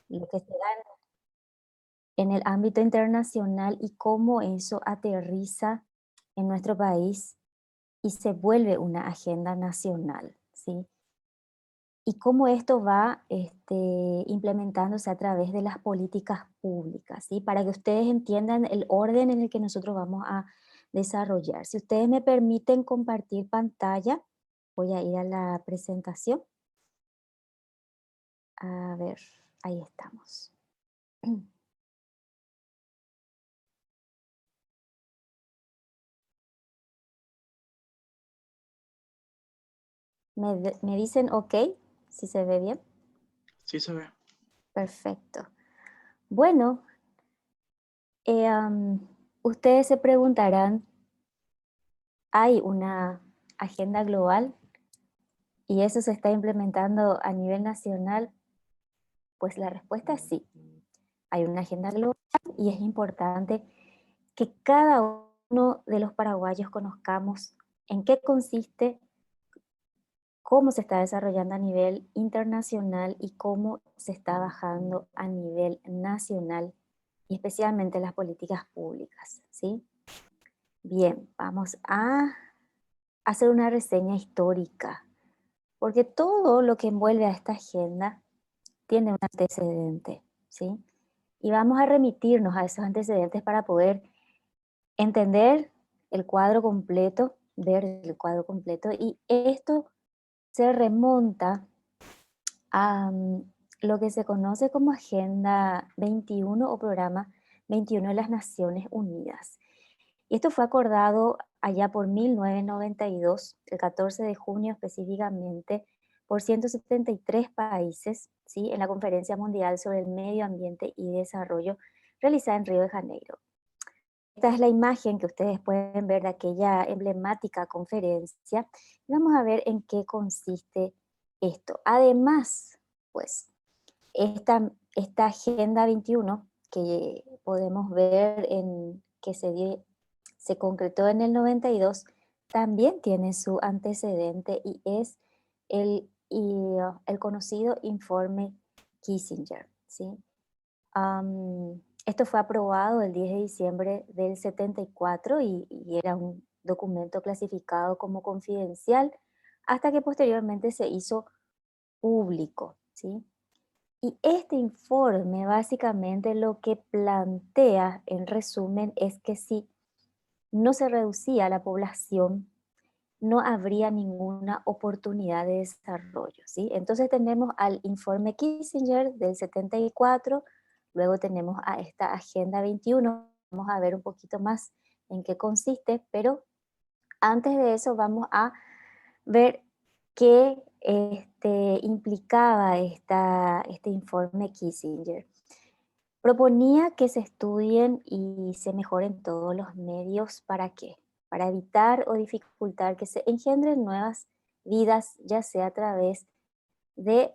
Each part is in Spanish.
lo que se da en el ámbito internacional y cómo eso aterriza en nuestro país y se vuelve una agenda nacional, ¿sí? Y cómo esto va implementándose a través de las políticas públicas, ¿sí? Para que ustedes entiendan el orden en el que nosotros vamos a desarrollar. Si ustedes me permiten compartir pantalla, voy a ir a la presentación. A ver, ahí estamos. Me dicen ok, si se ve bien. Sí se ve. Perfecto. Bueno, ustedes se preguntarán, ¿hay una agenda global y eso se está implementando a nivel nacional? Pues la respuesta es sí. Hay una agenda global y es importante que cada uno de los paraguayos conozcamos en qué consiste, cómo se está desarrollando a nivel internacional y cómo se está bajando a nivel nacional y especialmente las políticas públicas, ¿sí? Bien, vamos a hacer una reseña histórica, porque todo lo que envuelve a esta agenda tiene un antecedente, ¿sí? Y vamos a remitirnos a esos antecedentes para poder entender el cuadro completo, ver el cuadro completo, y esto se remonta a lo que se conoce como Agenda 21 o Programa 21 de las Naciones Unidas. Y esto fue acordado allá por 1992, el 14 de junio específicamente, por 173 países, ¿sí? En la Conferencia Mundial sobre el Medio Ambiente y Desarrollo realizada en Río de Janeiro. Esta es la imagen que ustedes pueden ver de aquella emblemática conferencia. Y vamos a ver en qué consiste esto. Además, pues, esta Agenda 21 que podemos ver en que se concretó en el 92, también tiene su antecedente y es el conocido informe Kissinger, ¿sí? Esto fue aprobado el 10 de diciembre del 74 y era un documento clasificado como confidencial hasta que posteriormente se hizo público, ¿sí? Y este informe básicamente lo que plantea en resumen es que si no se reducía la población, no habría ninguna oportunidad de desarrollo, ¿sí? Entonces tenemos al informe Kissinger del 74, luego tenemos a esta Agenda 21, vamos a ver un poquito más en qué consiste, pero antes de eso vamos a ver qué implicaba este informe Kissinger. Proponía que se estudien y se mejoren todos los medios. ¿Para qué? Para evitar o dificultar que se engendren nuevas vidas, ya sea a través de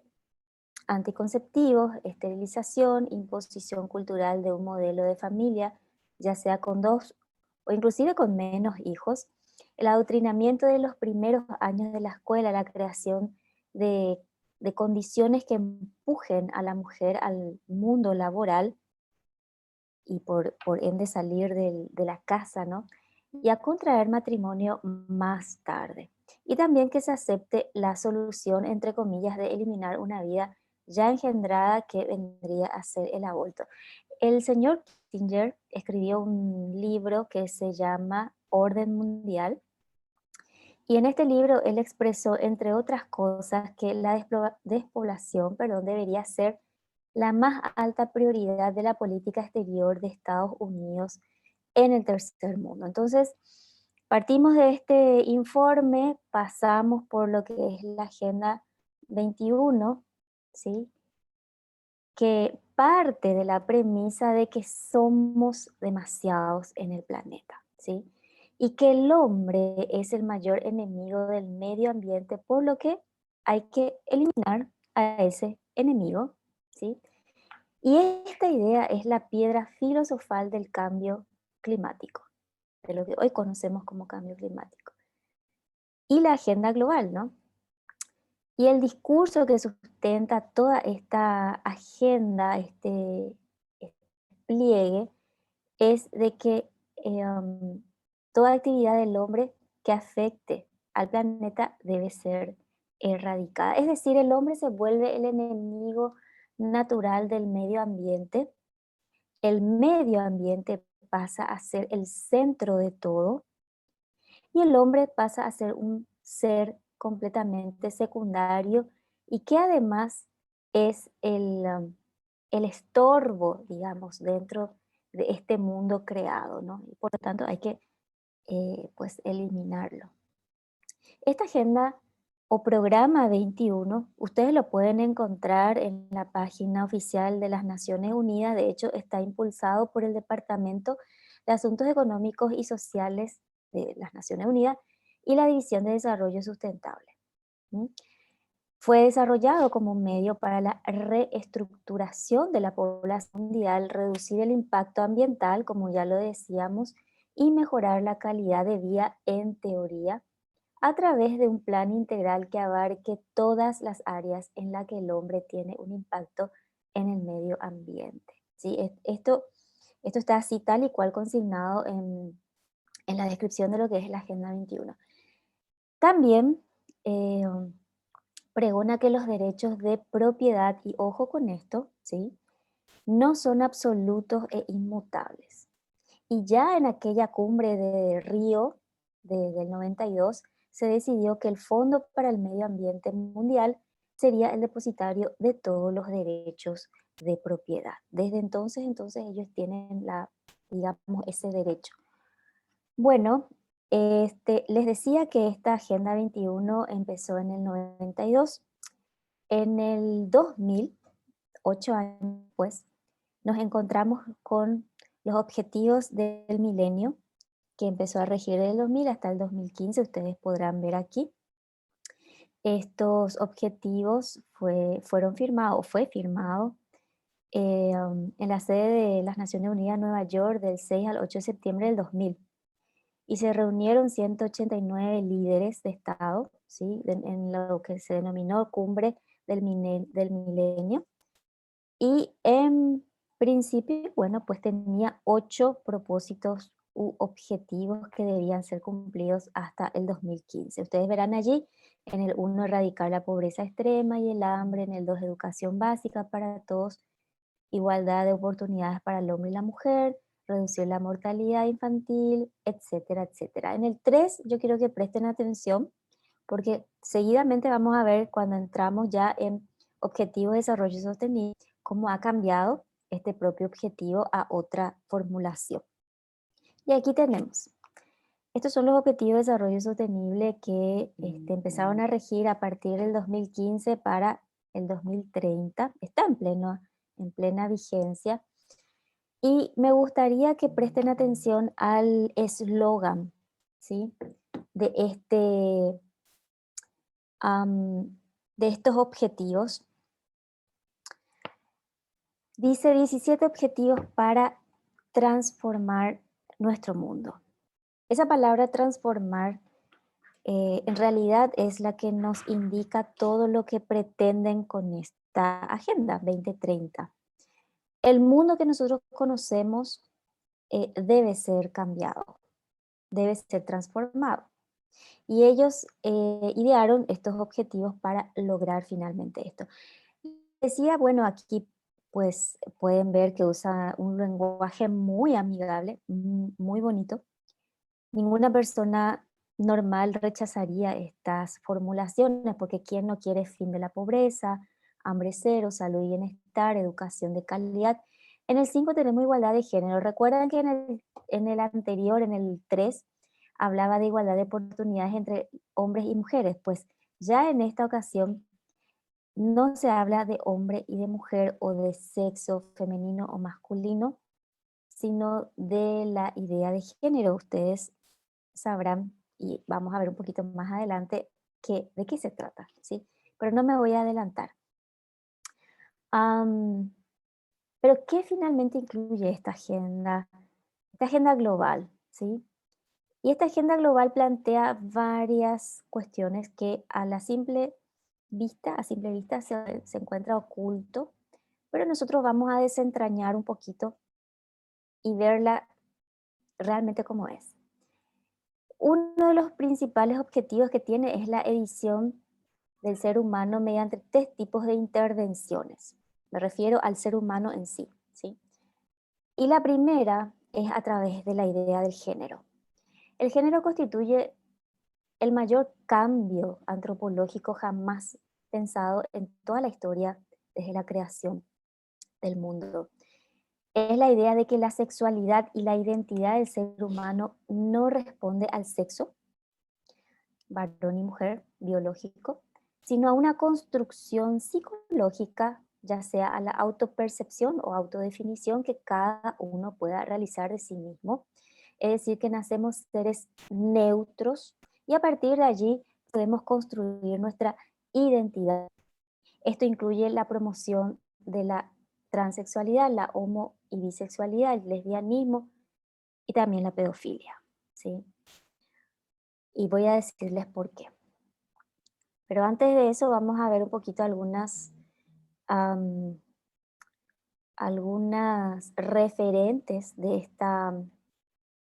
anticonceptivos, esterilización, imposición cultural de un modelo de familia, ya sea con dos o inclusive con menos hijos, el adoctrinamiento de los primeros años de la escuela, la creación de, de condiciones que empujen a la mujer al mundo laboral y por ende salir de la casa, ¿no? Y a contraer matrimonio más tarde. Y también que se acepte la solución, entre comillas, de eliminar una vida ya engendrada que vendría a ser el aborto. El señor Kissinger escribió un libro que se llama Orden Mundial y en este libro él expresó, entre otras cosas, que la despoblación, perdón, debería ser la más alta prioridad de la política exterior de Estados Unidos en el tercer mundo. Entonces, partimos de este informe, pasamos por lo que es la Agenda 21, ¿sí? Que parte de la premisa de que somos demasiados en el planeta, ¿sí? Y que el hombre es el mayor enemigo del medio ambiente, por lo que hay que eliminar a ese enemigo, ¿sí? Y esta idea es la piedra filosofal del cambio climático, de lo que hoy conocemos como cambio climático. Y la agenda global, ¿no? Y el discurso que sustenta toda esta agenda, este pliegue, es de que toda actividad del hombre que afecte al planeta debe ser erradicada. Es decir, el hombre se vuelve el enemigo natural del medio ambiente. El medio ambiente pasa a ser el centro de todo y el hombre pasa a ser un ser completamente secundario y que además es el estorbo, digamos, dentro de este mundo creado, ¿no? Y por lo tanto hay que, pues, eliminarlo. Esta agenda o programa 21, ustedes lo pueden encontrar en la página oficial de las Naciones Unidas. De hecho, está impulsado por el Departamento de Asuntos Económicos y Sociales de las Naciones Unidas y la División de Desarrollo Sustentable. ¿M? Fue desarrollado como un medio para la reestructuración de la población mundial, reducir el impacto ambiental, como ya lo decíamos, y mejorar la calidad de vida en teoría a través de un plan integral que abarque todas las áreas en las que el hombre tiene un impacto en el medio ambiente. ¿Sí? Esto está así tal y cual consignado en la descripción de lo que es la Agenda 21. También eh, pregona que los derechos de propiedad, y ojo con esto, ¿sí? No son absolutos e inmutables. Y ya en aquella cumbre de Río del 92 se decidió que el Fondo para el Medio Ambiente Mundial sería el depositario de todos los derechos de propiedad. Desde entonces ellos tienen digamos, ese derecho. Bueno, les decía que esta Agenda 21 empezó en el 92. En el 2000, 8 años después, nos encontramos con los objetivos del milenio, que empezó a regir del 2000 hasta el 2015. Ustedes podrán ver aquí. Estos objetivos fueron firmados, o fue firmado en la sede de las Naciones Unidas en Nueva York del 6 al 8 de septiembre del 2000. Y se reunieron 189 líderes de Estado, ¿sí? En lo que se denominó Cumbre del Milenio. Y en principio, bueno, pues tenía 8 propósitos u objetivos que debían ser cumplidos hasta el 2015. Ustedes verán allí en el 1, erradicar la pobreza extrema y el hambre; en el 2, educación básica para todos; igualdad de oportunidades para el hombre y la mujer; reducir la mortalidad infantil, etcétera, etcétera. En el 3 yo quiero que presten atención porque seguidamente vamos a ver cuando entramos ya en objetivos de desarrollo sostenible cómo ha cambiado este propio objetivo a otra formulación. Y aquí tenemos. Estos son los objetivos de desarrollo sostenible que empezaron a regir a partir del 2015 para el 2030. Está en plena vigencia. Y me gustaría que presten atención al eslogan, ¿sí? de, este, de estos objetivos. Dice 17 objetivos para transformar nuestro mundo. Esa palabra transformar en realidad es la que nos indica todo lo que pretenden con esta Agenda 2030. El mundo que nosotros conocemos debe ser cambiado, debe ser transformado. Y ellos idearon estos objetivos para lograr finalmente esto. Decía, bueno, aquí pues pueden ver que usa un lenguaje muy amigable, muy bonito. Ninguna persona normal rechazaría estas formulaciones, porque ¿quién no quiere fin de la pobreza, hambre cero, salud y bienestar, educación de calidad? En el 5 tenemos igualdad de género. Recuerdan que en el anterior, en el 3, hablaba de igualdad de oportunidades entre hombres y mujeres. Pues ya en esta ocasión no se habla de hombre y de mujer o de sexo femenino o masculino, sino de la idea de género. Ustedes sabrán y vamos a ver un poquito más adelante de qué se trata, ¿sí? Pero no me voy a adelantar. Am, pero ¿qué finalmente incluye esta agenda? Esta agenda global, ¿sí? Y esta agenda global plantea varias cuestiones que a la simple vista, a simple vista, se encuentra oculto, pero nosotros vamos a desentrañar un poquito y verla realmente como es. Uno de los principales objetivos que tiene es la edición del ser humano mediante tres tipos de intervenciones. Me refiero al ser humano en sí, ¿sí? Y la primera es a través de la idea del género. El género constituye el mayor cambio antropológico jamás pensado en toda la historia desde la creación del mundo. Es la idea de que la sexualidad y la identidad del ser humano no responde al sexo, varón y mujer, biológico, sino a una construcción psicológica, ya sea a la autopercepción o autodefinición que cada uno pueda realizar de sí mismo. Es decir, que nacemos seres neutros y a partir de allí podemos construir nuestra identidad. Esto incluye la promoción de la transexualidad, la homo y bisexualidad, el lesbianismo y también la pedofilia, ¿sí? Y voy a decirles por qué. Pero antes de eso vamos a ver un poquito am, algunas referentes de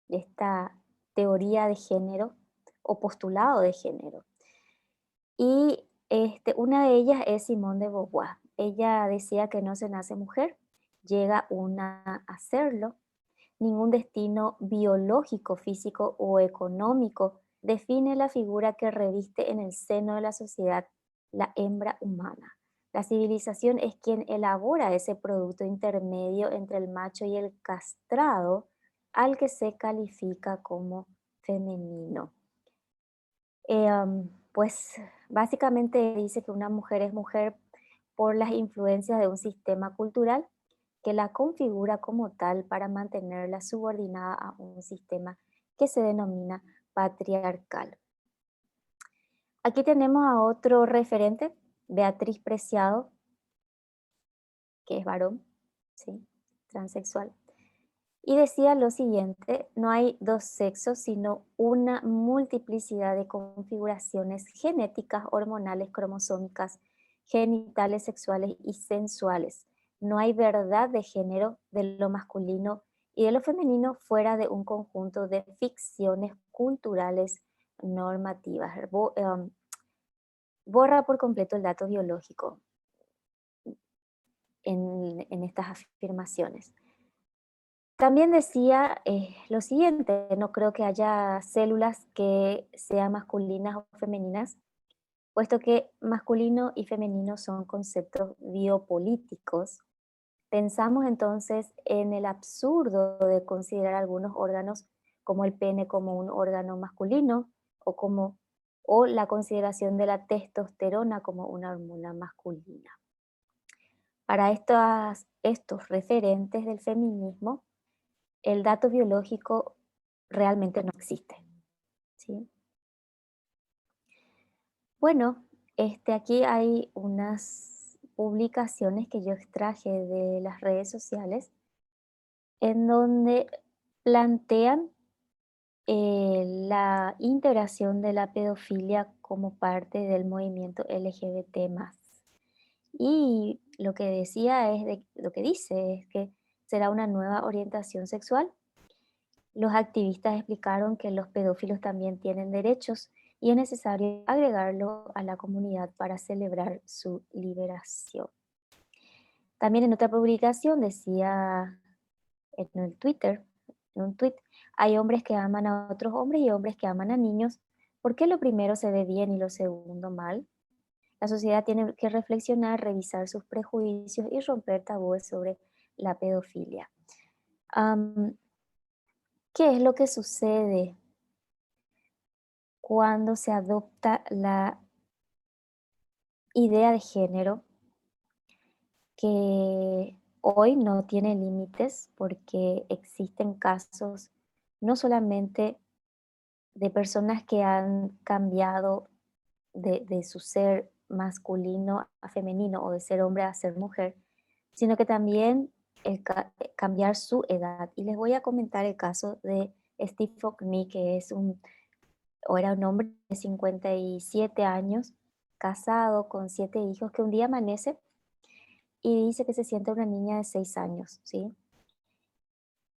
esta teoría de género o postulado de género. Y una de ellas es Simone de Beauvoir. Ella decía que no se nace mujer, llega una a serlo. Ningún destino biológico, físico o económico define la figura que reviste en el seno de la sociedad la hembra humana. La civilización es quien elabora ese producto intermedio entre el macho y el castrado al que se califica como femenino. Pues básicamente dice que una mujer es mujer por las influencias de un sistema cultural que la configura como tal para mantenerla subordinada a un sistema que se denomina patriarcal. Aquí tenemos a otro referente, Beatriz Preciado, que es varón, ¿sí? Transexual. Y decía lo siguiente, no hay dos sexos, sino una multiplicidad de configuraciones genéticas, hormonales, cromosómicas, genitales, sexuales y sensuales. No hay verdad de género de lo masculino y de lo femenino fuera de un conjunto de ficciones culturales normativas. Borra por completo el dato biológico en estas afirmaciones. También decía lo siguiente, no creo que haya células que sean masculinas o femeninas, puesto que masculino y femenino son conceptos biopolíticos. Pensamos entonces en el absurdo de considerar algunos órganos como el pene como un órgano masculino o la consideración de la testosterona como una hormona masculina. Para estos referentes del feminismo, el dato biológico realmente no existe, ¿sí? Bueno, aquí hay unas publicaciones que yo extraje de las redes sociales en donde plantean la integración de la pedofilia como parte del movimiento LGBT+. Y lo que decía lo que dice es que será una nueva orientación sexual. Los activistas explicaron que los pedófilos también tienen derechos y es necesario agregarlo a la comunidad para celebrar su liberación. También en otra publicación decía en el Twitter, en un tweet, hay hombres que aman a otros hombres y hombres que aman a niños. ¿Por qué lo primero se ve bien y lo segundo mal? La sociedad tiene que reflexionar, revisar sus prejuicios y romper tabúes sobre la pedofilia. Am, ¿Qué es lo que sucede cuando se adopta la idea de género que hoy no tiene límites porque existen casos no solamente de personas que han cambiado de su ser masculino a femenino o de ser hombre a ser mujer, sino que también cambiar su edad. Y les voy a comentar el caso de Steve Okmi, que era un hombre de 57 años casado con 7 hijos, que un día amanece y dice que se siente una niña de 6 años, ¿sí?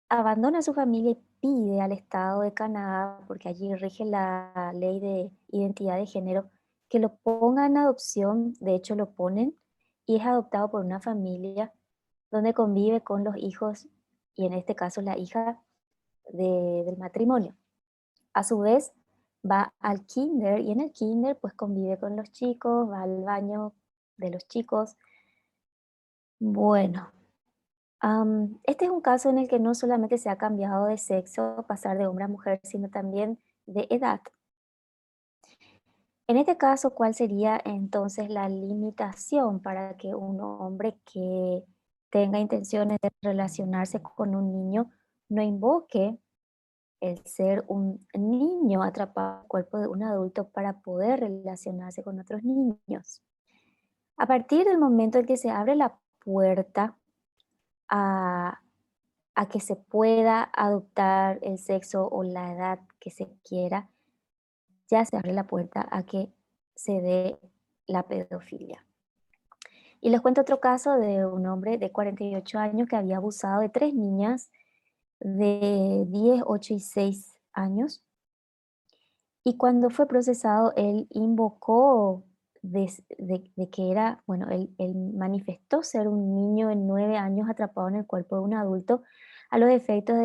Abandona a su familia y pide al Estado de Canadá, porque allí rige la ley de identidad de género, que lo ponga en adopción. De hecho lo ponen, y es adoptado por una familia donde convive con los hijos y en este caso la hija del matrimonio. A su vez va al kinder y en el kinder pues convive con los chicos, va al baño de los chicos. Bueno, este es un caso en el que no solamente se ha cambiado de sexo, pasar de hombre a mujer, sino también de edad. En este caso, ¿cuál sería entonces la limitación para que un hombre que tenga intenciones de relacionarse con un niño no invoque el ser un niño atrapado en el cuerpo de un adulto para poder relacionarse con otros niños? A partir del momento en que se abre la puerta a que se pueda adoptar el sexo o la edad que se quiera, ya se abre la puerta a que se dé la pedofilia. Y les cuento otro caso de un hombre de 48 años que había abusado de 3 niñas de 10, 8 y 6 años. Y cuando fue procesado, él invocó de que era, bueno, él manifestó ser un niño de 9 años atrapado en el cuerpo de un adulto a los efectos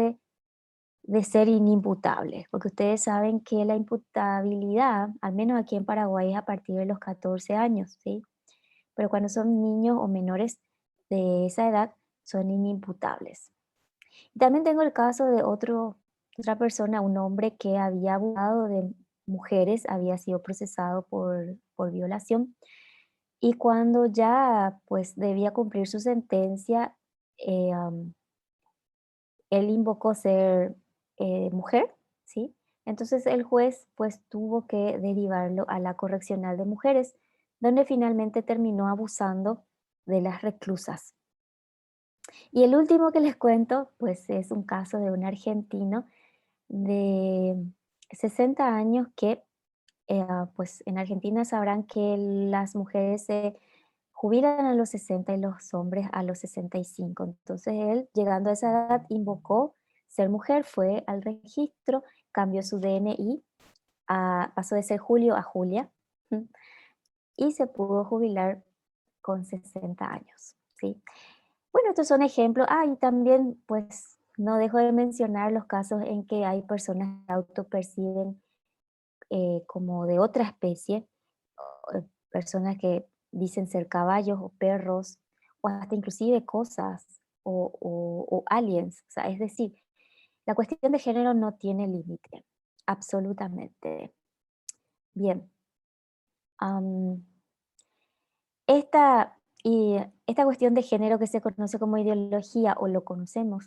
de ser inimputable, porque ustedes saben que la imputabilidad, al menos aquí en Paraguay, es a partir de los 14 años, ¿sí? Pero cuando son niños o menores de esa edad, son inimputables. Y también tengo el caso de otra persona, un hombre que había abusado de mujeres, había sido procesado por violación, y cuando ya pues debía cumplir su sentencia, él invocó ser mujer, ¿sí? Entonces el juez pues tuvo que derivarlo a la correccional de mujeres, donde finalmente terminó abusando de las reclusas. Y el último que les cuento pues es un caso de un argentino de 60 años que pues en Argentina sabrán que las mujeres se jubilan a los 60 y los hombres a los 65. Entonces él, llegando a esa edad, invocó ser mujer, fue al registro, cambió su DNI, pasó de ser Julio a Julia, ¿m? Y se pudo jubilar con 60 años, ¿sí? Bueno, estos son ejemplos. Y también, pues, no dejo de mencionar los casos en que hay personas que autoperciben como de otra especie, personas que dicen ser caballos o perros, o hasta inclusive cosas o aliens. O sea, es decir, la cuestión de género no tiene límite, absolutamente. Bien, am, esta, esta cuestión de género que se conoce como ideología o la conocemos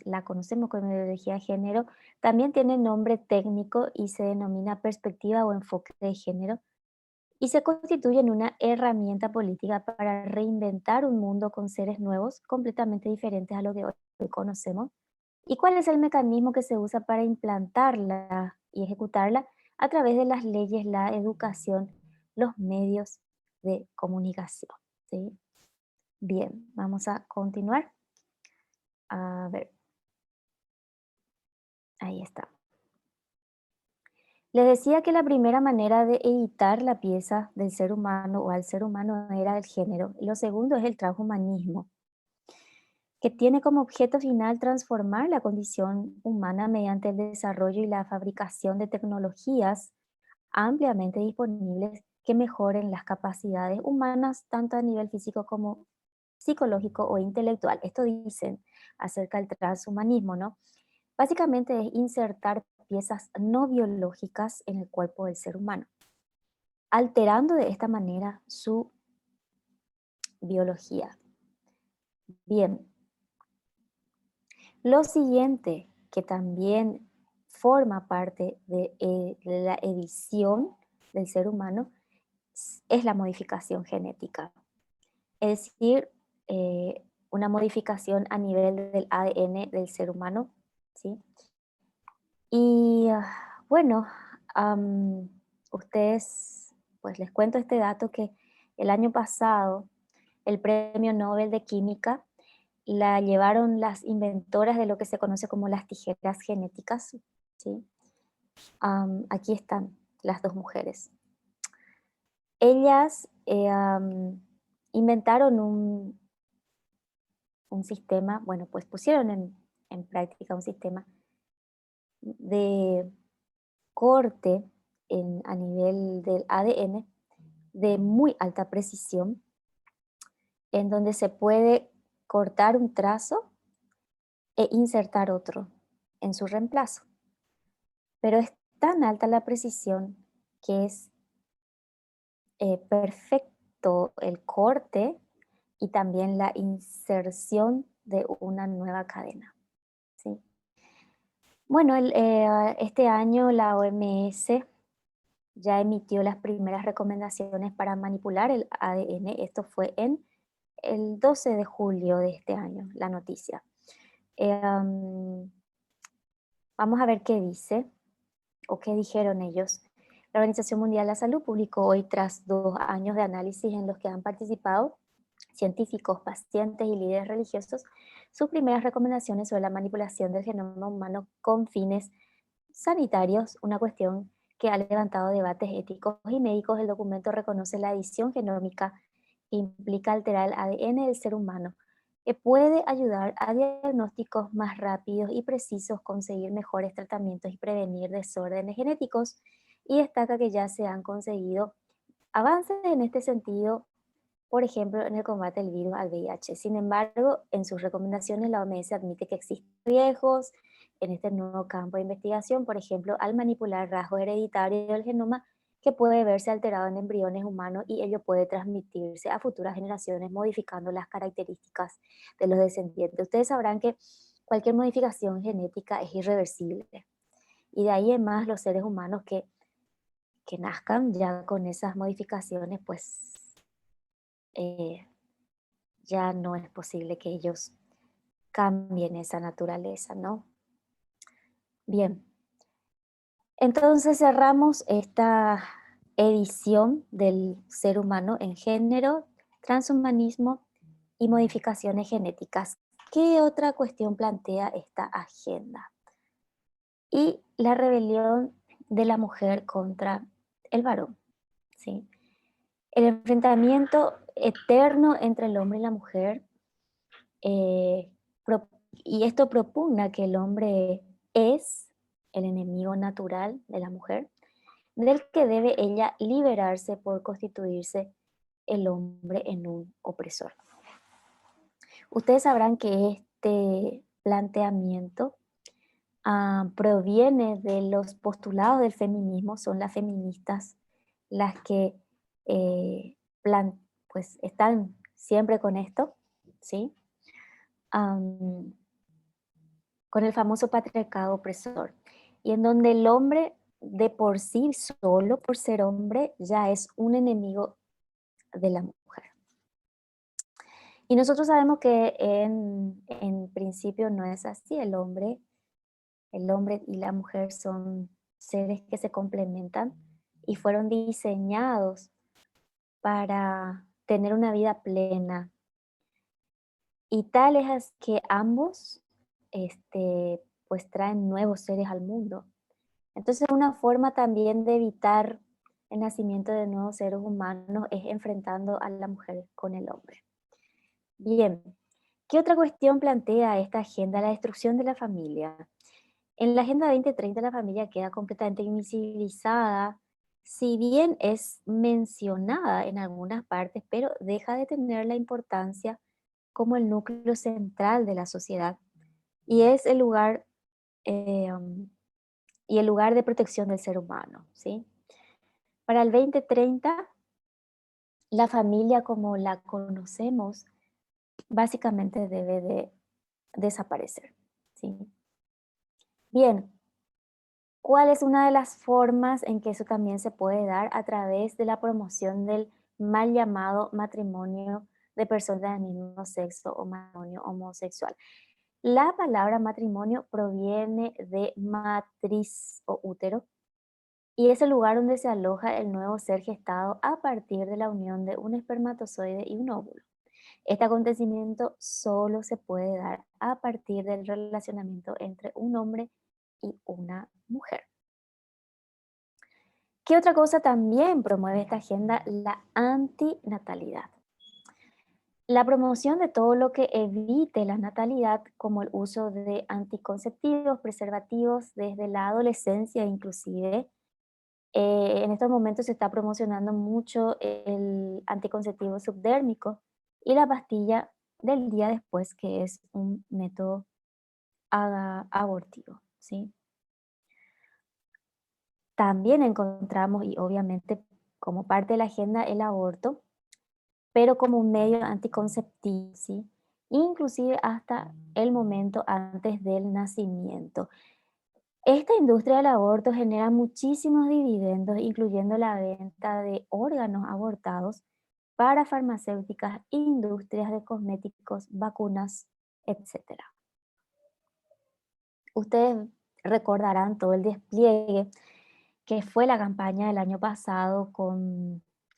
como ideología de género, también tiene nombre técnico y se denomina perspectiva o enfoque de género y se constituye en una herramienta política para reinventar un mundo con seres nuevos completamente diferentes a lo que hoy conocemos. ¿Y cuál es el mecanismo que se usa para implantarla y ejecutarla? A través de las leyes, la educación, los medios de comunicación. ¿Sí? Bien, vamos a continuar. A ver, ahí está. Les decía que la primera manera de editar la pieza del ser humano o al ser humano era el género. Y lo segundo es el transhumanismo, que tiene como objeto final transformar la condición humana mediante el desarrollo y la fabricación de tecnologías ampliamente disponibles que mejoren las capacidades humanas tanto a nivel físico como psicológico o intelectual. Esto dicen acerca del transhumanismo, ¿no? Básicamente es insertar piezas no biológicas en el cuerpo del ser humano, alterando de esta manera su biología. Bien, lo siguiente que también forma parte de la edición del ser humano es la modificación genética. Es decir, una modificación a nivel del ADN del ser humano, ¿sí? Y bueno, ustedes, pues les cuento este dato que El año pasado, el Premio Nobel de Química la llevaron las inventoras de lo que se conoce como las tijeras genéticas, ¿sí? Aquí están las dos mujeres. Ellas inventaron un sistema, bueno, pues pusieron en práctica un sistema de corte a nivel del ADN de muy alta precisión, en donde se puede cortar un trazo e insertar otro en su reemplazo. Pero es tan alta la precisión que es perfecto el corte y también la inserción de una nueva cadena, ¿sí? Bueno, este año la OMS ya emitió las primeras recomendaciones para manipular el ADN. Esto fue en el 12 de julio de este año, la noticia. Vamos a ver qué dice o qué dijeron ellos. La Organización Mundial de la Salud publicó hoy, tras 2 años de análisis en los que han participado científicos, pacientes y líderes religiosos, sus primeras recomendaciones sobre la manipulación del genoma humano con fines sanitarios, una cuestión que ha levantado debates éticos y médicos. El documento reconoce la edición genómica que implica alterar el ADN del ser humano, que puede ayudar a diagnósticos más rápidos y precisos, conseguir mejores tratamientos y prevenir desórdenes genéticos, y destaca que ya se han conseguido avances en este sentido, por ejemplo, en el combate del virus al VIH. Sin embargo, en sus recomendaciones la OMS admite que existen riesgos en este nuevo campo de investigación, por ejemplo, al manipular rasgos hereditarios del genoma que puede verse alterado en embriones humanos y ello puede transmitirse a futuras generaciones modificando las características de los descendientes. Ustedes sabrán que cualquier modificación genética es irreversible y de ahí en más los seres humanos que nazcan ya con esas modificaciones, pues eh, ya no es posible que ellos cambien esa naturaleza, ¿no? Bien, entonces cerramos esta edición del ser humano en género, transhumanismo y modificaciones genéticas. ¿Qué otra cuestión plantea esta agenda? Y la rebelión de la mujer contra el varón, ¿sí? El enfrentamiento eterno entre el hombre y la mujer, eh, y esto propugna que el hombre es el enemigo natural de la mujer, del que debe ella liberarse por constituirse el hombre en un opresor. Ustedes sabrán que este planteamiento proviene de los postulados del feminismo, son las feministas las que eh, pues están siempre con esto, ¿sí? Am, con el famoso patriarcado opresor, y en donde el hombre de por sí, solo por ser hombre, ya es un enemigo de la mujer. Y nosotros sabemos que en principio no es así. El hombre y la mujer son seres que se complementan y fueron diseñados para tener una vida plena. Y tal es que ambos pues traen nuevos seres al mundo. Entonces, una forma también de evitar el nacimiento de nuevos seres humanos es enfrentando a la mujer con el hombre. Bien, ¿qué otra cuestión plantea esta agenda? La destrucción de la familia. En la Agenda 2030 la familia queda completamente invisibilizada, si bien es mencionada en algunas partes, pero deja de tener la importancia como el núcleo central de la sociedad y es el lugar, y el lugar de protección del ser humano, ¿sí? Para el 2030, la familia como la conocemos básicamente debe de desaparecer, ¿sí? Bien, ¿cuál es una de las formas en que eso también se puede dar? A través de la promoción del mal llamado matrimonio de personas del mismo sexo o matrimonio homosexual. La palabra matrimonio proviene de matriz o útero, y es el lugar donde se aloja el nuevo ser gestado a partir de la unión de un espermatozoide y un óvulo. Este acontecimiento solo se puede dar a partir del relacionamiento entre un hombre y una mujer. ¿Qué otra cosa también promueve esta agenda? La antinatalidad. La promoción de todo lo que evite la natalidad, como el uso de anticonceptivos, preservativos desde la adolescencia inclusive. En estos momentos se está promocionando mucho el anticonceptivo subdérmico y la pastilla del día después, que es un método abortivo, ¿sí? También encontramos, y obviamente como parte de la agenda, el aborto, pero como un medio anticonceptivo, ¿sí? Inclusive hasta el momento antes del nacimiento. Esta industria del aborto genera muchísimos dividendos, incluyendo la venta de órganos abortados para farmacéuticas, industrias de cosméticos, vacunas, etcétera. Ustedes recordarán todo el despliegue que fue la campaña del año pasado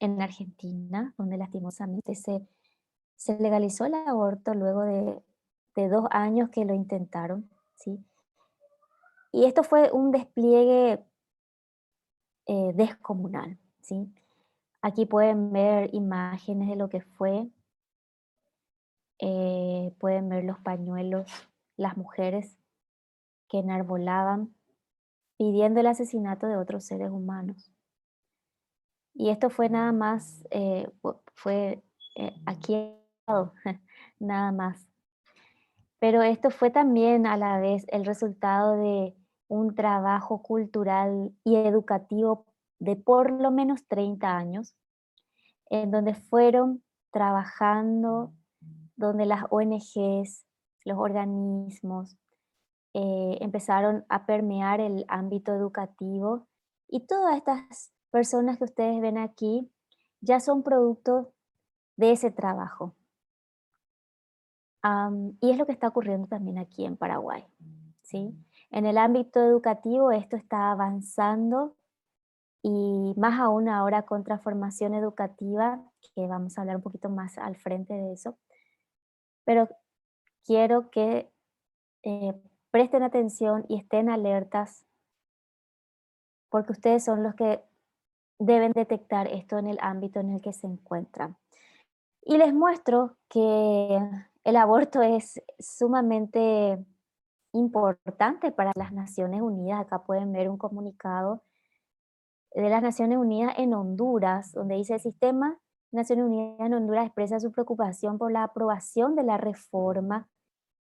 en Argentina, donde lastimosamente se legalizó el aborto luego de 2 años que lo intentaron, ¿sí? Y esto fue un despliegue descomunal, ¿sí? Aquí pueden ver imágenes de lo que fue, pueden ver los pañuelos, las mujeres que enarbolaban pidiendo el asesinato de otros seres humanos. Y esto fue nada más, fue aquí nada más. Pero esto fue también a la vez el resultado de un trabajo cultural y educativo de por lo menos 30 años, en donde fueron trabajando, donde las ONGs, los organismos, empezaron a permear el ámbito educativo y todas estas personas que ustedes ven aquí ya son producto de ese trabajo. Y es lo que está ocurriendo también aquí en Paraguay, ¿sí? En el ámbito educativo esto está avanzando y más aún ahora con transformación educativa, que vamos a hablar un poquito más al frente de eso, pero quiero que eh, presten atención y estén alertas porque ustedes son los que deben detectar esto en el ámbito en el que se encuentran. Y les muestro que el aborto es sumamente importante para las Naciones Unidas. Acá pueden ver un comunicado de las Naciones Unidas en Honduras, donde dice: el sistema Naciones Unidas en Honduras expresa su preocupación por la aprobación de la reforma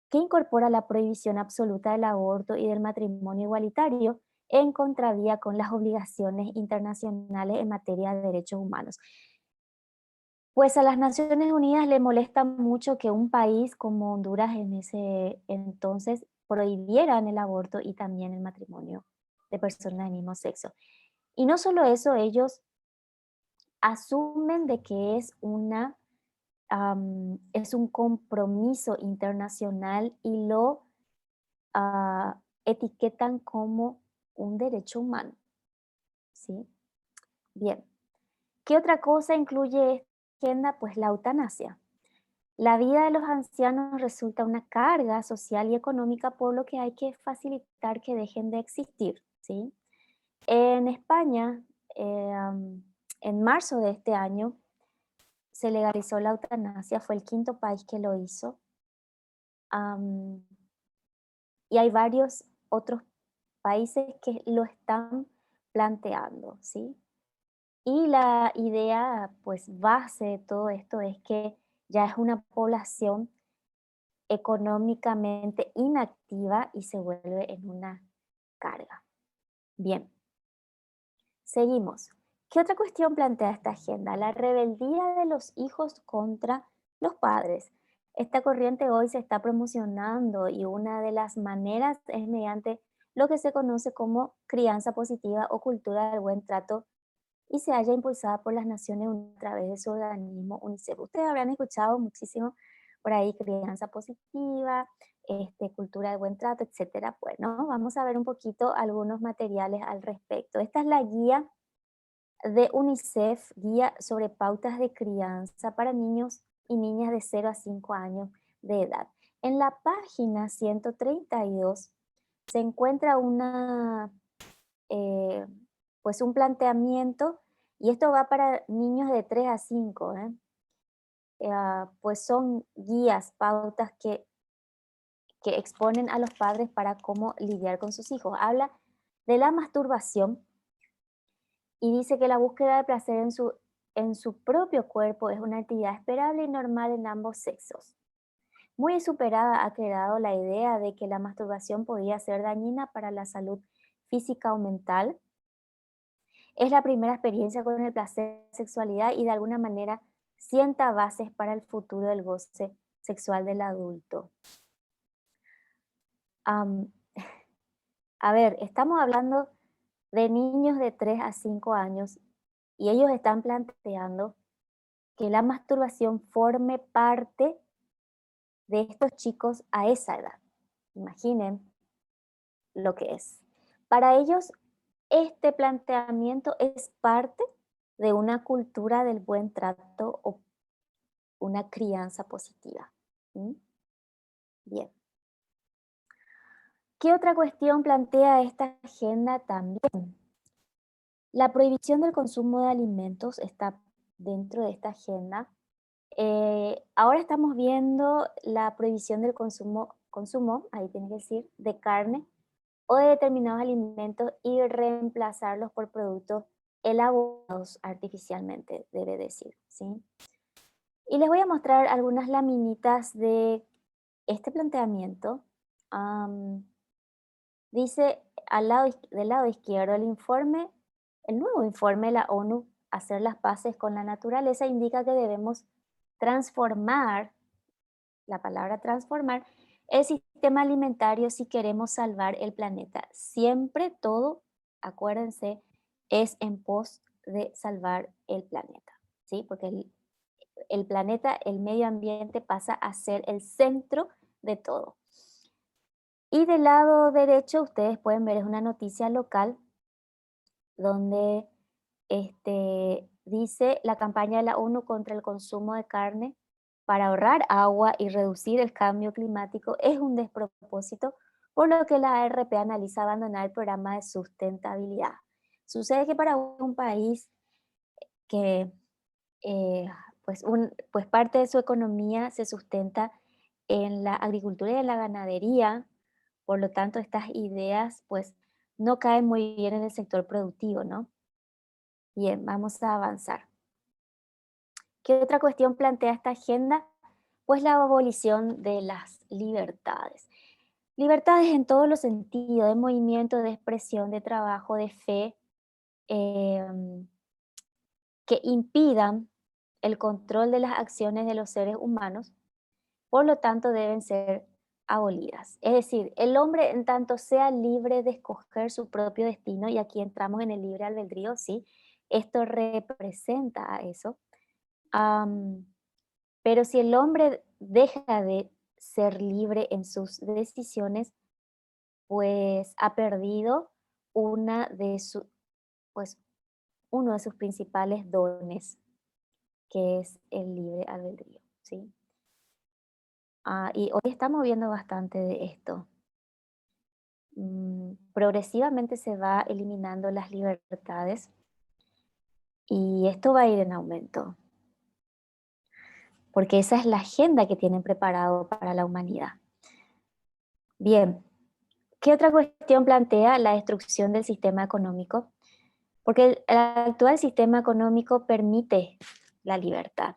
que incorpora la prohibición absoluta del aborto y del matrimonio igualitario en contravía con las obligaciones internacionales en materia de derechos humanos. Pues a las Naciones Unidas le molesta mucho que un país como Honduras en ese entonces prohibieran el aborto y también el matrimonio de personas del mismo sexo. Y no solo eso, ellos asumen de que es un compromiso internacional y lo etiquetan como un derecho humano, ¿sí? Bien. ¿Qué otra cosa incluye esta agenda? Pues la eutanasia. La vida de los ancianos resulta una carga social y económica, por lo que hay que facilitar que dejen de existir, ¿sí? En España, en marzo de este año, se legalizó la eutanasia, fue el quinto país que lo hizo. am, y hay varios otros países que lo están planteando, ¿sí? Y la idea, pues, base de todo esto es que ya es una población económicamente inactiva y se vuelve en una carga. Bien, seguimos. ¿Qué otra cuestión plantea esta agenda? La rebeldía de los hijos contra los padres. Esta corriente hoy se está promocionando y una de las maneras es mediante lo que se conoce como crianza positiva o cultura del buen trato y se haya impulsada por las Naciones Unidas a través de su organismo UNICEF. Ustedes habrán escuchado muchísimo por ahí crianza positiva, cultura de buen trato, etcétera. Bueno, vamos a ver un poquito algunos materiales al respecto. Esta es la guía de UNICEF, guía sobre pautas de crianza para niños y niñas de 0 a 5 años de edad. En la página 132 se encuentra eh, pues un planteamiento, y esto va para niños de 3 a 5, ¿eh? Pues son guías, pautas que exponen a los padres para cómo lidiar con sus hijos. Habla de la masturbación y dice que la búsqueda de placer en su propio cuerpo es una actividad esperable y normal en ambos sexos. Muy superada ha quedado la idea de que la masturbación podía ser dañina para la salud física o mental. Es la primera experiencia con el placer, sexualidad y de alguna manera sienta bases para el futuro del goce sexual del adulto. Am, a ver, estamos hablando de niños de 3 a 5 años y ellos están planteando que la masturbación forme parte de estos chicos a esa edad. Imaginen lo que es. Para ellos, este planteamiento es parte de una cultura del buen trato o una crianza positiva. ¿Mm? Bien. ¿Qué otra cuestión plantea esta agenda también? La prohibición del consumo de alimentos está dentro de esta agenda. Ahora estamos viendo la prohibición del consumo, ahí tiene que decir, de carne o de determinados alimentos y reemplazarlos por productos elaborados artificialmente, debe decir, ¿sí? Y les voy a mostrar algunas laminitas de este planteamiento. Am, Dice del lado izquierdo el nuevo informe de la ONU, Hacer las paces con la naturaleza, indica que debemos transformar, la palabra transformar, el sistema alimentario si queremos salvar el planeta. Siempre todo, acuérdense, es en pos de salvar el planeta, ¿sí? Porque el planeta, el medio ambiente pasa a ser el centro de todo. Y del lado derecho, ustedes pueden ver, es una noticia local donde dice la campaña de la ONU contra el consumo de carne para ahorrar agua y reducir el cambio climático es un despropósito, por lo que la ARP analiza abandonar el programa de sustentabilidad. Sucede que para un país que eh, pues parte de su economía se sustenta en la agricultura y en la ganadería, por lo tanto estas ideas pues no caen muy bien en el sector productivo, ¿no? Bien, vamos a avanzar. ¿Qué otra cuestión plantea esta agenda? Pues la abolición de las libertades. Libertades en todos los sentidos, de movimiento, de expresión, de trabajo, de fe, em, que impidan el control de las acciones de los seres humanos, por lo tanto deben ser abolidas. Es decir, el hombre en tanto sea libre de escoger su propio destino, y aquí entramos en el libre albedrío, sí, esto representa a eso. Am, pero si el hombre deja de ser libre en sus decisiones, pues ha perdido una de su, pues, uno de sus principales dones, que es el libre albedrío, ¿sí? Y hoy estamos viendo bastante de esto. Progresivamente se va eliminando las libertades y esto va a ir en aumento, porque esa es la agenda que tienen preparado para la humanidad. Bien, ¿qué otra cuestión plantea la destrucción del sistema económico? Porque el actual sistema económico permite la libertad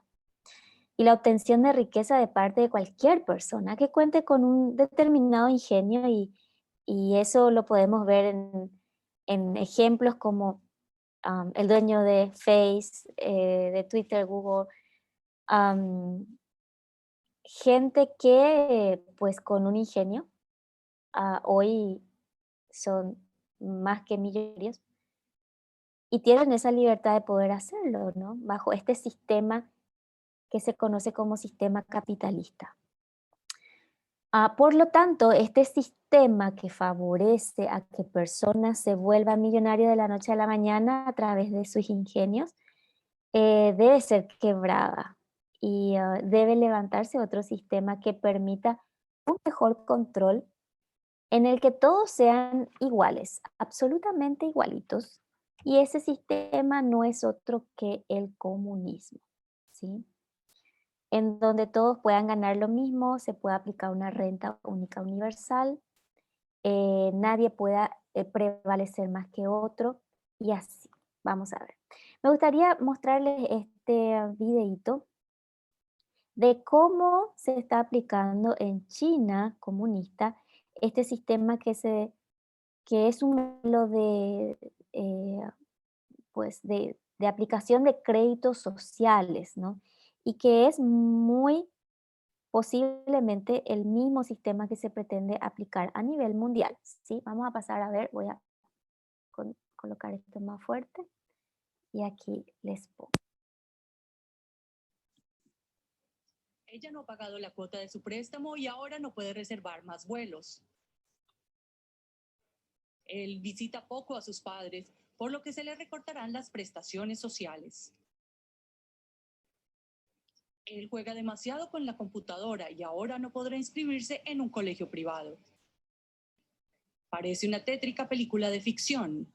y la obtención de riqueza de parte de cualquier persona que cuente con un determinado ingenio, y eso lo podemos ver en ejemplos como el dueño de Face, de Twitter, Google, am, gente que pues con un ingenio hoy son más que millonarios y tienen esa libertad de poder hacerlo, ¿no? Bajo este sistema que se conoce como sistema capitalista. Por lo tanto, este sistema que favorece a que personas se vuelvan millonarios de la noche a la mañana a través de sus ingenios, debe ser quebrada y debe levantarse otro sistema que permita un mejor control en el que todos sean iguales, absolutamente igualitos, y ese sistema no es otro que el comunismo, ¿sí? En donde todos puedan ganar lo mismo, se pueda aplicar una renta única universal, nadie pueda prevalecer más que otro y así. Vamos a ver. Me gustaría mostrarles este videíto de cómo se está aplicando en China comunista este sistema que es un modelo eh, pues de aplicación de créditos sociales, ¿no? Y que es muy posiblemente el mismo sistema que se pretende aplicar a nivel mundial, ¿sí? Vamos a pasar a ver, voy a colocar esto más fuerte y aquí les pongo. Ella no ha pagado la cuota de su préstamo y ahora no puede reservar más vuelos. Él visita poco a sus padres, por lo que se le recortarán las prestaciones sociales. Él juega demasiado con la computadora y ahora no podrá inscribirse en un colegio privado. Parece una tétrica película de ficción.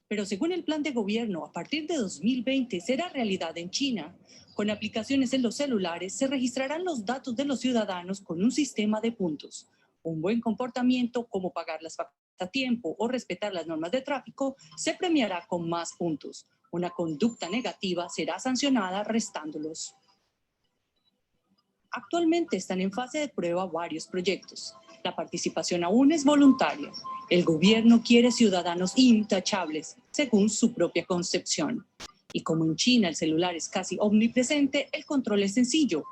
Pero según el plan de gobierno, a partir de 2020 será realidad en China. Con aplicaciones en los celulares se registrarán los datos de los ciudadanos con un sistema de puntos. Un buen comportamiento, como pagar las facturas a tiempo o respetar las normas de tráfico, se premiará con más puntos. Una conducta negativa será sancionada restándolos. Actualmente están en fase de prueba varios proyectos. La participación aún es voluntaria. El gobierno quiere ciudadanos intachables, según su propia concepción. Y como en China el celular es casi omnipresente, el control es sencillo.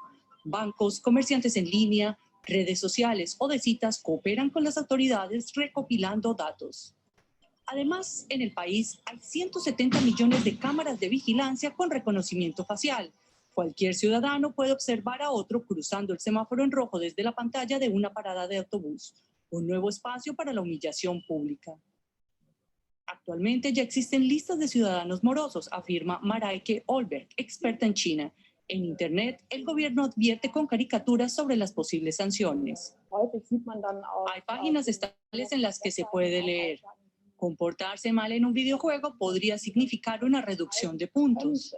Bancos, comerciantes en línea, redes sociales o de citas cooperan con las autoridades recopilando datos. Además, en el país hay 170 millones de cámaras de vigilancia con reconocimiento facial. Cualquier ciudadano puede observar a otro cruzando el semáforo en rojo desde la pantalla de una parada de autobús. Un nuevo espacio para la humillación pública. Actualmente ya existen listas de ciudadanos morosos, afirma Mareike Olberg, experta en China. En Internet, el gobierno advierte con caricaturas sobre las posibles sanciones. Hay páginas estables en las que se puede leer: comportarse mal en un videojuego podría significar una reducción de puntos.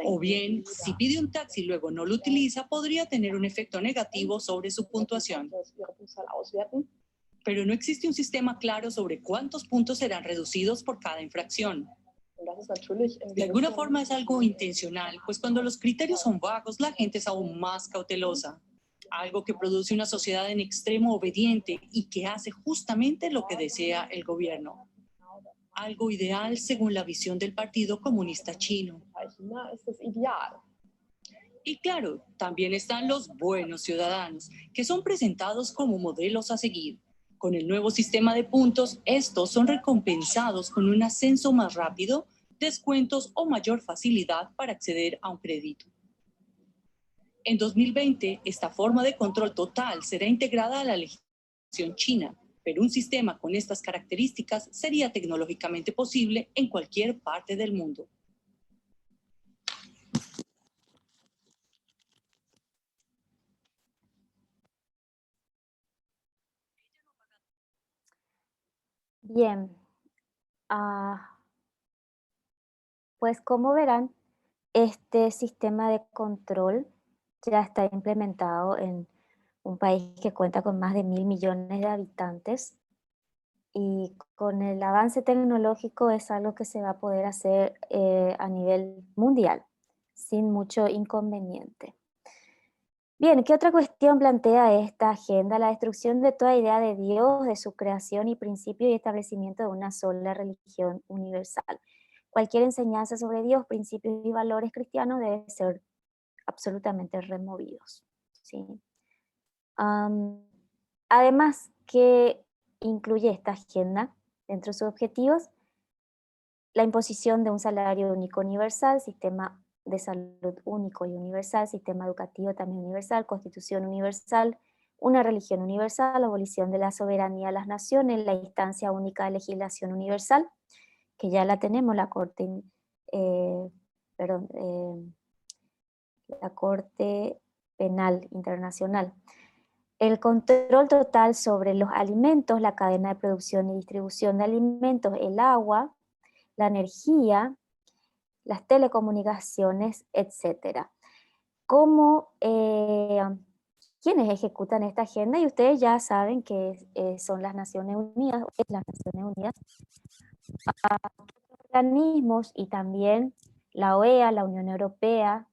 O bien, si pide un taxi y luego no lo utiliza, podría tener un efecto negativo sobre su puntuación. Pero no existe un sistema claro sobre cuántos puntos serán reducidos por cada infracción. De alguna forma es algo intencional, pues cuando los criterios son vagos, la gente es aún más cautelosa. Algo que produce una sociedad en extremo obediente y que hace justamente lo que desea el gobierno. Algo ideal según la visión del Partido Comunista Chino. Y claro, también están los buenos ciudadanos, que son presentados como modelos a seguir. Con el nuevo sistema de puntos, estos son recompensados con un ascenso más rápido, descuentos o mayor facilidad para acceder a un crédito. En 2020, esta forma de control total será integrada a la legislación china, pero un sistema con estas características sería tecnológicamente posible en cualquier parte del mundo. Bien, pues como verán, este sistema de control ya está implementado en un país que cuenta con más de 1.000 millones de habitantes y con el avance tecnológico es algo que se va a poder hacer a nivel mundial sin mucho inconveniente. Bien, ¿qué otra cuestión plantea esta agenda? La destrucción de toda idea de Dios, de su creación y principio y establecimiento de una sola religión universal. Cualquier enseñanza sobre Dios, principios y valores cristianos debe ser absolutamente removidos, ¿sí? Además, ¿qué incluye esta agenda dentro de sus objetivos? La imposición de un salario único universal, sistema de salud único y universal, sistema educativo también universal, constitución universal, una religión universal, abolición de la soberanía de las naciones, la instancia única de legislación universal, que ya la tenemos, eh, perdón, la Corte Penal Internacional. El control total sobre los alimentos, la cadena de producción y distribución de alimentos, el agua, la energía, las telecomunicaciones, etcétera. ¿Quiénes ejecutan esta agenda? Y ustedes ya saben que son las Naciones Unidas, organismos y también la OEA, la Unión Europea,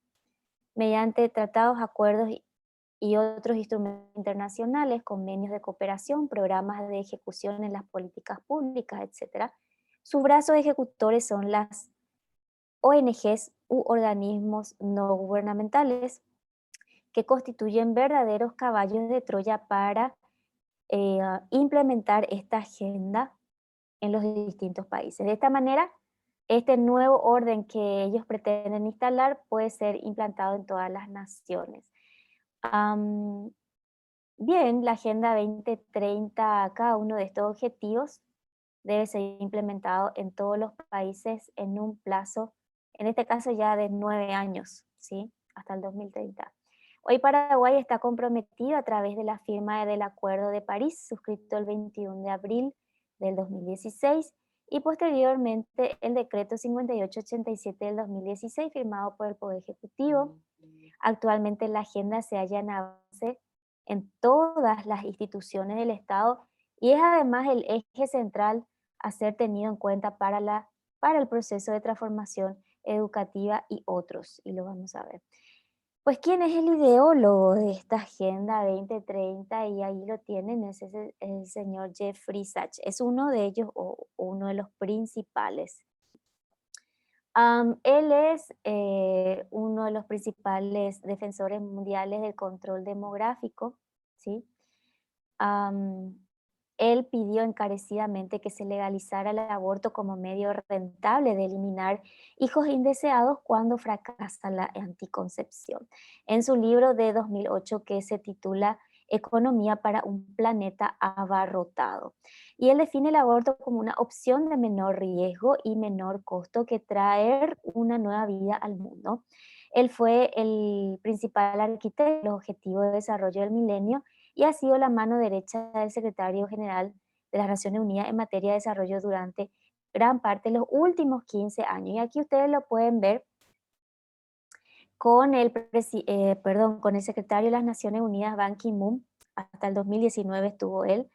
mediante tratados, acuerdos y otros instrumentos internacionales, convenios de cooperación, programas de ejecución en las políticas públicas, etc. Sus brazos ejecutores son las ONGs u organismos no gubernamentales que constituyen verdaderos caballos de Troya para implementar esta agenda en los distintos países. De esta manera, este nuevo orden que ellos pretenden instalar puede ser implantado en todas las naciones. Bien, la Agenda 2030, cada uno de estos objetivos debe ser implementado en todos los países en un plazo, en este caso ya de 9 años, ¿sí? Hasta el 2030. Hoy Paraguay está comprometido a través de la firma del Acuerdo de París, suscrito el 21 de abril del 2016, y posteriormente el Decreto 5887 del 2016, firmado por el Poder Ejecutivo. Actualmente la agenda se halla en avance en todas las instituciones del Estado y es además el eje central a ser tenido en cuenta para el proceso de transformación educativa y otros, y lo vamos a ver. Pues, ¿quién es el ideólogo de esta Agenda 2030? Y ahí lo tienen, es el señor Jeffrey Sachs. Es uno de ellos o uno de los principales. Él es uno de los principales defensores mundiales del control demográfico, ¿sí? Él pidió encarecidamente que se legalizara el aborto como medio rentable de eliminar hijos indeseados cuando fracasa la anticoncepción. En su libro de 2008 que se titula Economía para un planeta abarrotado. Y él define el aborto como una opción de menor riesgo y menor costo que traer una nueva vida al mundo. Él fue el principal arquitecto de los Objetivos de Desarrollo del Milenio y ha sido la mano derecha del secretario general de las Naciones Unidas en materia de desarrollo durante gran parte de los últimos 15 años. Y aquí ustedes lo pueden ver con con el secretario de las Naciones Unidas, Ban Ki-moon, hasta el 2019 estuvo él,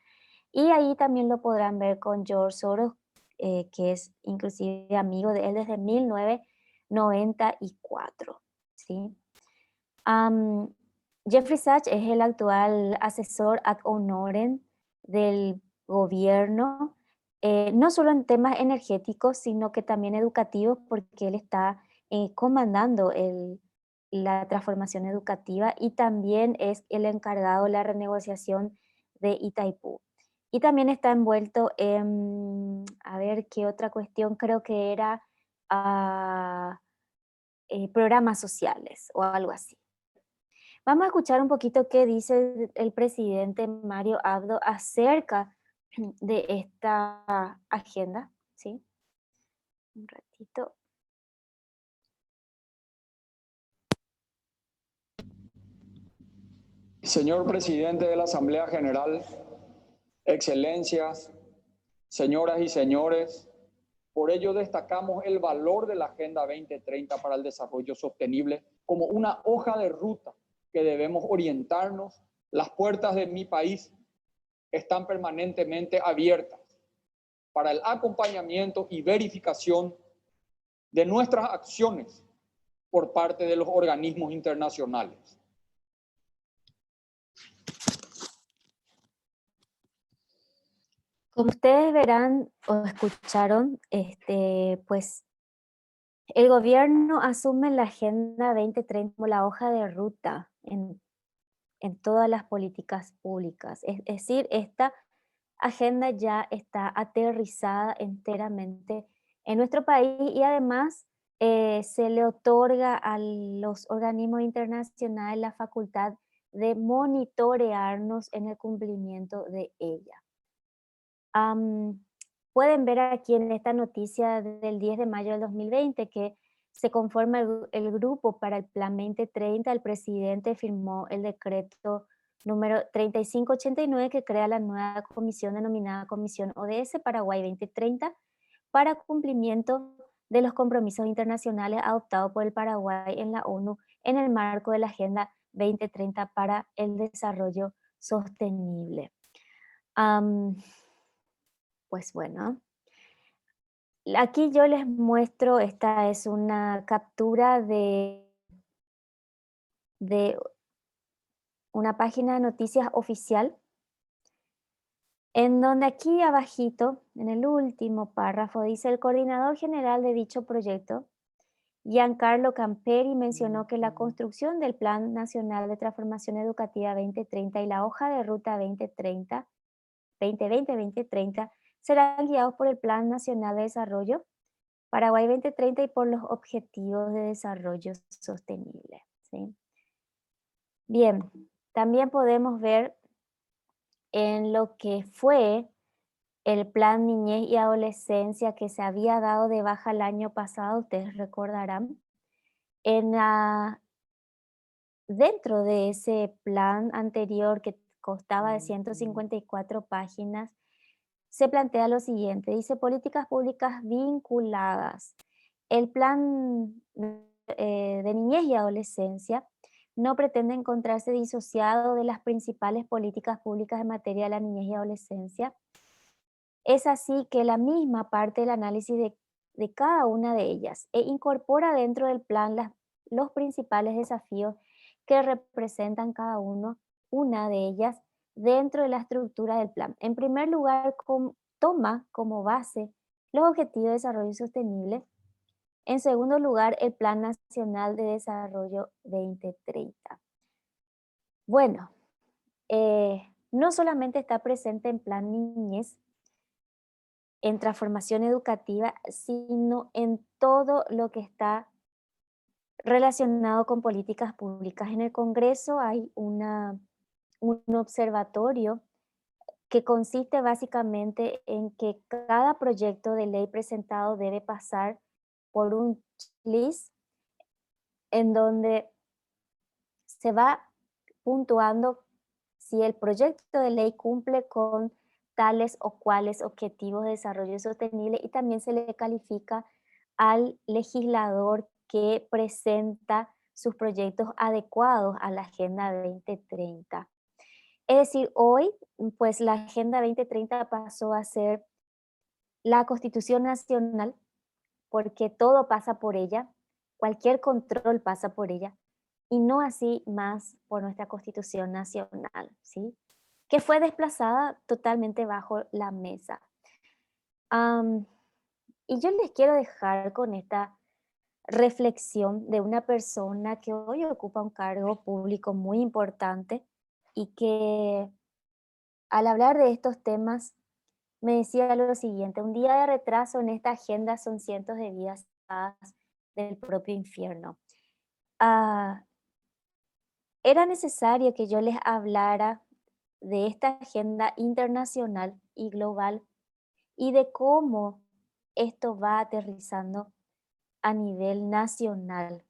y ahí también lo podrán ver con George Soros, que es inclusive amigo de él desde 1994, ¿sí? Jeffrey Sachs es el actual asesor ad honorem del gobierno, no solo en temas energéticos, sino que también educativos, porque él está comandando la transformación educativa y también es el encargado de la renegociación de Itaipú. Y también está envuelto en, a ver, qué otra cuestión, creo que era programas sociales o algo así. Vamos a escuchar un poquito qué dice el presidente Mario Abdo acerca de esta agenda, ¿sí? Un ratito. Señor presidente de la Asamblea General, excelencias, señoras y señores, por ello destacamos el valor de la Agenda 2030 para el desarrollo sostenible como una hoja de ruta que debemos orientarnos. Las puertas de mi país están permanentemente abiertas para el acompañamiento y verificación de nuestras acciones por parte de los organismos internacionales. Como ustedes verán o escucharon, pues el gobierno asume la Agenda 2030 como la hoja de ruta en todas las políticas públicas. Es decir, esta agenda ya está aterrizada enteramente en nuestro país y además se le otorga a los organismos internacionales la facultad de monitorearnos en el cumplimiento de ella. Am, Pueden ver aquí en esta noticia del 10 de mayo del 2020 que se conforma el grupo para el Plan 2030. El presidente firmó el decreto número 3589 que crea la nueva comisión denominada Comisión ODS Paraguay 2030 para cumplimiento de los compromisos internacionales adoptados por el Paraguay en la ONU en el marco de la Agenda 2030 para el Desarrollo Sostenible. Pues bueno, aquí yo les muestro, esta es una captura de una página de noticias oficial, en donde aquí abajito, en el último párrafo, dice el coordinador general de dicho proyecto, Giancarlo Camperi, mencionó que la construcción del Plan Nacional de Transformación Educativa 2030 y la hoja de ruta 2030, 2020-2030 serán guiados por el Plan Nacional de Desarrollo Paraguay 2030 y por los Objetivos de Desarrollo Sostenible. ¿Sí? Bien, también podemos ver en lo que fue el Plan Niñez y Adolescencia que se había dado de baja el año pasado, ustedes recordarán. Dentro de ese plan anterior que constaba de 154 páginas, se plantea lo siguiente, dice políticas públicas vinculadas. El plan de niñez y adolescencia no pretende encontrarse disociado de las principales políticas públicas en materia de la niñez y adolescencia. Es así que la misma parte del análisis de cada una de ellas e incorpora dentro del plan los principales desafíos que representan cada una de ellas dentro de la estructura del plan. En primer lugar, toma como base los Objetivos de Desarrollo Sostenible. En segundo lugar, el Plan Nacional de Desarrollo 2030. Bueno, no solamente está presente en Plan Niñez, en transformación educativa, sino en todo lo que está relacionado con políticas públicas. En el Congreso hay un observatorio que consiste básicamente en que cada proyecto de ley presentado debe pasar por un checklist en donde se va puntuando si el proyecto de ley cumple con tales o cuales objetivos de desarrollo sostenible y también se le califica al legislador que presenta sus proyectos adecuados a la Agenda 2030. Es decir, hoy, pues la Agenda 2030 pasó a ser la Constitución Nacional porque todo pasa por ella, cualquier control pasa por ella, y no así más por nuestra Constitución Nacional, ¿sí? Que fue desplazada totalmente bajo la mesa. Am, y yo les quiero dejar con esta reflexión de una persona que hoy ocupa un cargo público muy importante y que al hablar de estos temas me decía lo siguiente, un día de retraso en esta agenda son cientos de vidas del propio infierno. Ah, Era necesario que yo les hablara de esta agenda internacional y global y de cómo esto va aterrizando a nivel nacional.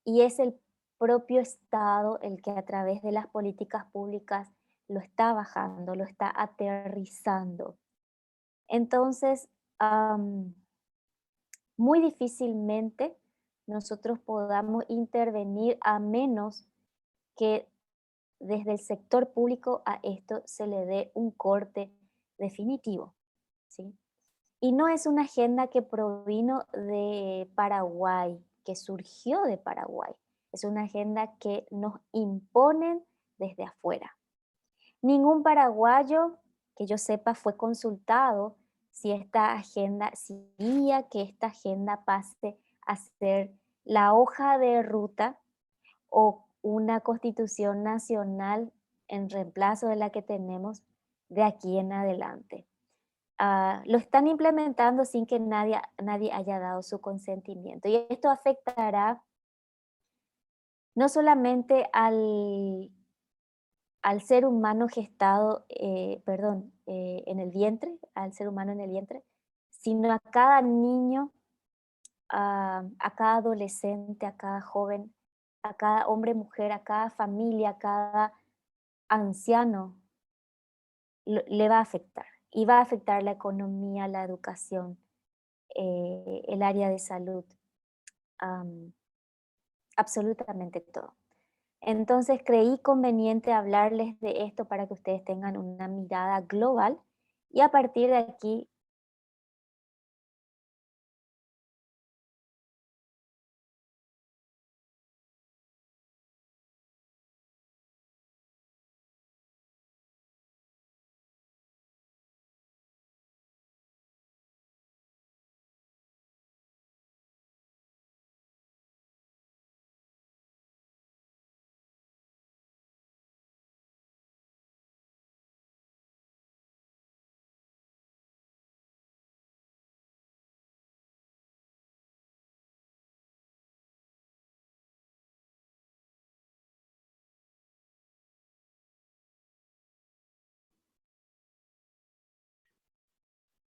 Y es el propio Estado el que a través de las políticas públicas lo está bajando, lo está aterrizando. Entonces, muy difícilmente nosotros podamos intervenir a menos que desde el sector público a esto se le dé un corte definitivo, ¿sí? Y no es una agenda que provino de Paraguay, que surgió de Paraguay. Es una agenda que nos imponen desde afuera. Ningún paraguayo que yo sepa fue consultado si esta agenda, si quería que esta agenda pase a ser la hoja de ruta o una constitución nacional en reemplazo de la que tenemos de aquí en adelante. lo están implementando sin que nadie haya dado su consentimiento. Y esto afectará no solamente al ser humano gestado, en el vientre, al ser humano en el vientre, sino a cada niño, a cada adolescente, a cada joven, a cada hombre, mujer, a cada familia, a cada anciano, le va a afectar. Y va a afectar la economía, la educación, el área de salud, am, absolutamente todo. Entonces creí conveniente hablarles de esto para que ustedes tengan una mirada global y a partir de aquí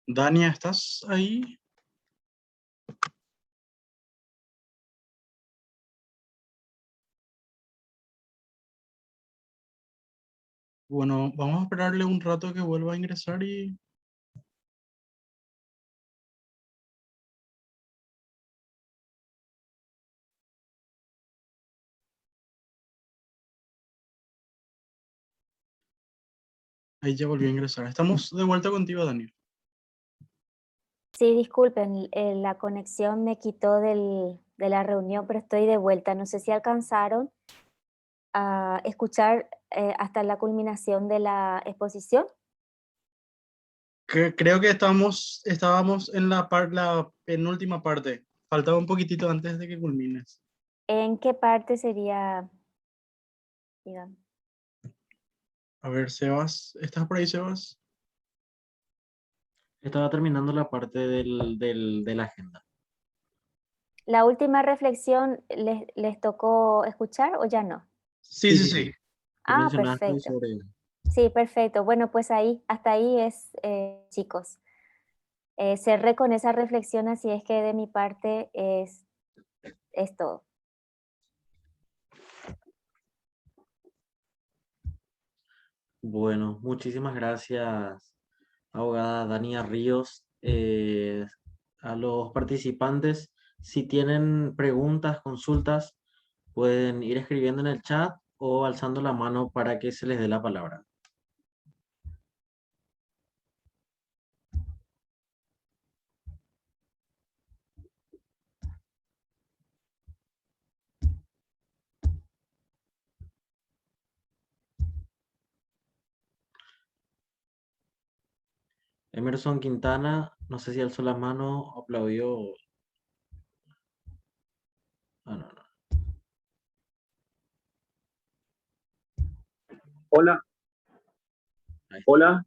Dania, ¿estás ahí? Bueno, vamos a esperarle un rato que vuelva a ingresar y... Ahí ya volvió a ingresar. Estamos de vuelta contigo, Daniel. sí, disculpen, la conexión me quitó de la reunión, pero estoy de vuelta. No sé si alcanzaron a escuchar hasta la culminación de la exposición. Creo que estábamos en la penúltima parte. Faltaba un poquitito antes de que culmines. ¿En qué parte sería, digamos? A ver, Sebas, ¿estás por ahí, Sebas? Estaba terminando la parte de la agenda. ¿La última reflexión les tocó escuchar o ya no? Sí, sí, sí. Tú Ah, mencionaste perfecto. sobre... Sí, perfecto. Bueno, pues ahí, hasta ahí es, chicos. Cerré con esa reflexión, así es que de mi parte es todo. Bueno, muchísimas gracias, abogada Dania Ríos. A los participantes, si tienen preguntas, consultas, pueden ir escribiendo en el chat o alzando la mano para que se les dé la palabra. Emerson Quintana, no sé si alzó la mano, aplaudió. Ah, no, no. Hola, Ahí está. hola.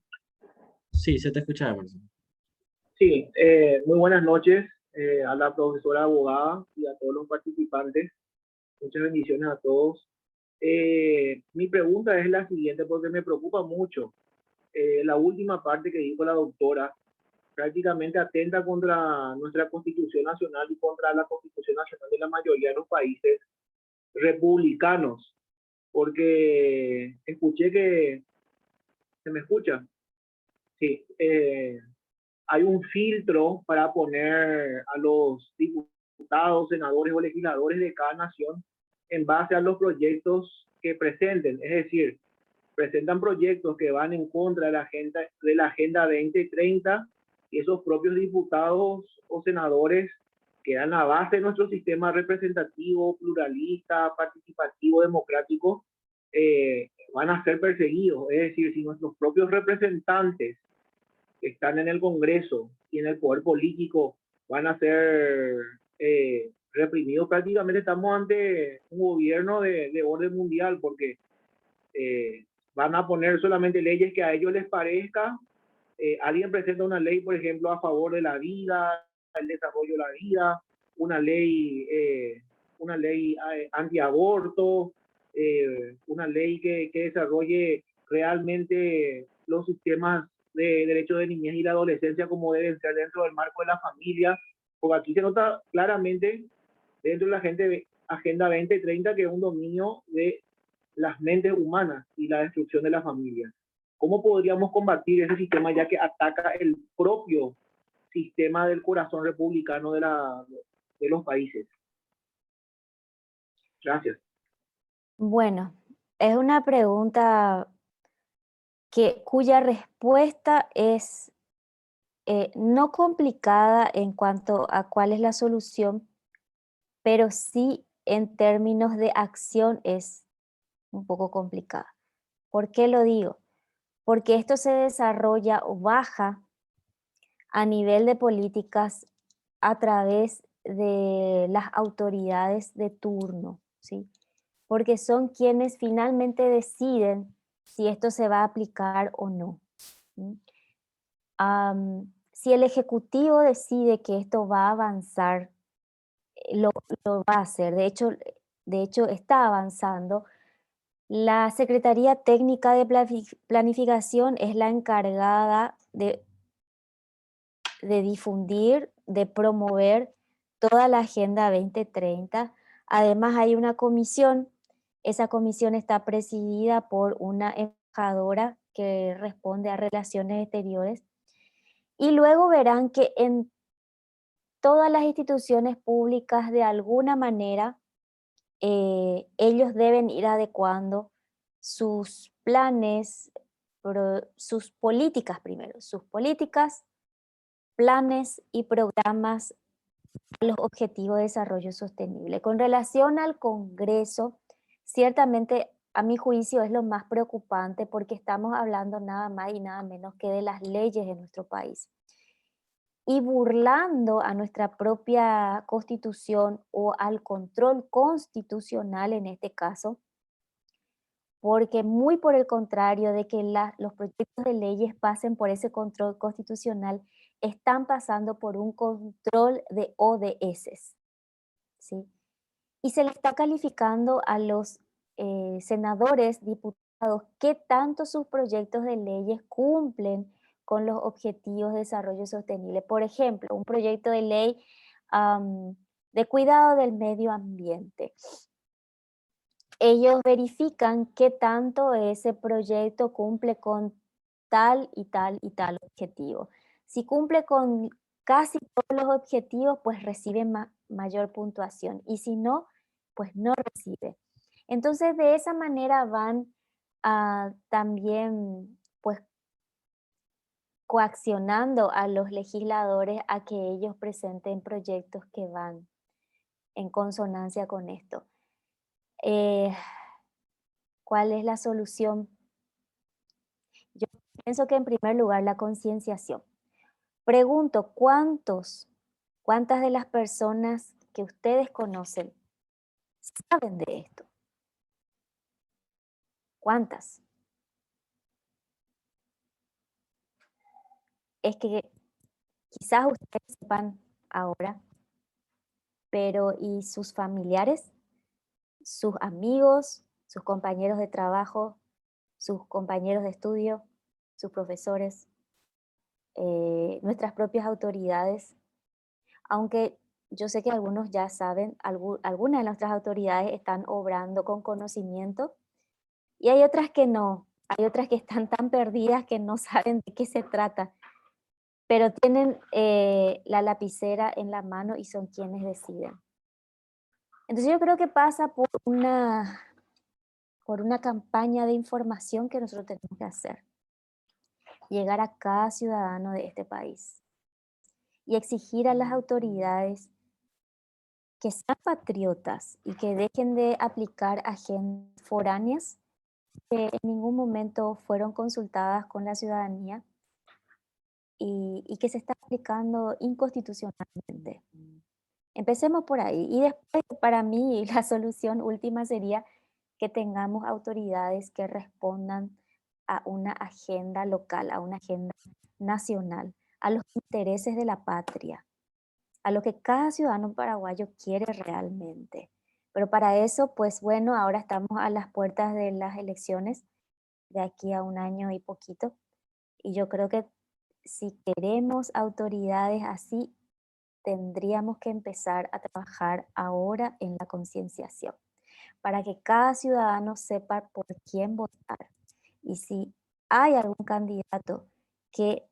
Sí, se te escucha, Emerson. Sí, muy buenas noches a la profesora abogada y a todos los participantes. Muchas bendiciones a todos. Mi pregunta es la siguiente porque me preocupa mucho. La última parte que dijo la doctora prácticamente atenta contra nuestra Constitución Nacional y contra la Constitución Nacional de la mayoría de los países republicanos, porque escuché que se me escucha. Sí, hay un filtro para poner a los diputados, senadores o legisladores de cada nación en base a los proyectos que presenten. Es decir, presentan proyectos que van en contra de la Agenda 2030 y esos propios diputados o senadores que dan la base de nuestro sistema representativo, pluralista, participativo, democrático, van a ser perseguidos. Es decir, si nuestros propios representantes que están en el Congreso y en el poder político van a ser reprimidos, prácticamente estamos ante un gobierno de orden mundial, porque van a poner solamente leyes que a ellos les parezca Alguien presenta una ley, por ejemplo, a favor de la vida, el desarrollo de la vida, una ley antiaborto, una ley que desarrolle realmente los sistemas de derechos de niñez y la adolescencia como deben ser dentro del marco de la familia, porque aquí se nota claramente dentro de la Agenda 2030 que es un dominio de las mentes humanas y la destrucción de la familia. ¿Cómo podríamos combatir ese sistema ya que ataca el propio sistema del corazón republicano de los países? Gracias. Bueno, es una pregunta cuya respuesta es no complicada en cuanto a cuál es la solución, pero sí en términos de acción es un poco complicada. ¿Por qué lo digo? Porque esto se desarrolla o baja a nivel de políticas a través de las autoridades de turno, ¿sí? Porque son quienes finalmente deciden si esto se va a aplicar o no. ¿Sí? Si el Ejecutivo decide que esto va a avanzar, lo va a hacer. De hecho, está avanzando. La Secretaría Técnica de Planificación es la encargada de difundir, de promover toda la Agenda 2030. Además, hay una comisión. Esa comisión está presidida por una embajadora que responde a Relaciones Exteriores. Y luego verán que en todas las instituciones públicas, de alguna manera, ellos deben ir adecuando sus planes, sus políticas primero, sus políticas, planes y programas a los Objetivos de Desarrollo Sostenible. Con relación al Congreso, ciertamente a mi juicio es lo más preocupante porque estamos hablando nada más y nada menos que de las leyes de nuestro país. Y burlando a nuestra propia Constitución o al control constitucional en este caso, porque muy por el contrario de que los proyectos de leyes pasen por ese control constitucional, están pasando por un control de ODS, ¿sí? Y se le está calificando a los senadores, diputados, qué tanto sus proyectos de leyes cumplen con los objetivos de desarrollo sostenible. Por ejemplo, un proyecto de ley de cuidado del medio ambiente. Ellos verifican qué tanto ese proyecto cumple con tal y tal y tal objetivo. Si cumple con casi todos los objetivos, pues recibe mayor puntuación. Y si no, pues no recibe. Entonces, de esa manera van también, pues, coaccionando a los legisladores a que ellos presenten proyectos que van en consonancia con esto. ¿Cuál es la solución? Yo pienso que en primer lugar la concienciación. Pregunto, ¿cuántas de las personas que ustedes conocen saben de esto? ¿Cuántas? Es que quizás ustedes sepan ahora, pero ¿y sus familiares? ¿Sus amigos? ¿Sus compañeros de trabajo? ¿Sus compañeros de estudio? ¿Sus profesores? ¿Nuestras propias autoridades? Aunque yo sé que algunos ya saben, algunas de nuestras autoridades están obrando con conocimiento y hay otras que no, hay otras que están tan perdidas que no saben de qué se trata, pero tienen la lapicera en la mano y son quienes deciden. Entonces yo creo que pasa por una campaña de información que nosotros tenemos que hacer, llegar a cada ciudadano de este país y exigir a las autoridades que sean patriotas y que dejen de aplicar agendas foráneas que en ningún momento fueron consultadas con la ciudadanía y que se está aplicando inconstitucionalmente. Empecemos por ahí. Y después, para mí, la solución última sería que tengamos autoridades que respondan a una agenda local, a una agenda nacional, a los intereses de la patria, a lo que cada ciudadano paraguayo quiere realmente. Pero para eso, pues bueno, ahora estamos a las puertas de las elecciones de aquí a un año y poquito. Y yo creo que si queremos autoridades así, tendríamos que empezar a trabajar ahora en la concienciación, para que cada ciudadano sepa por quién votar. Y si hay algún candidato que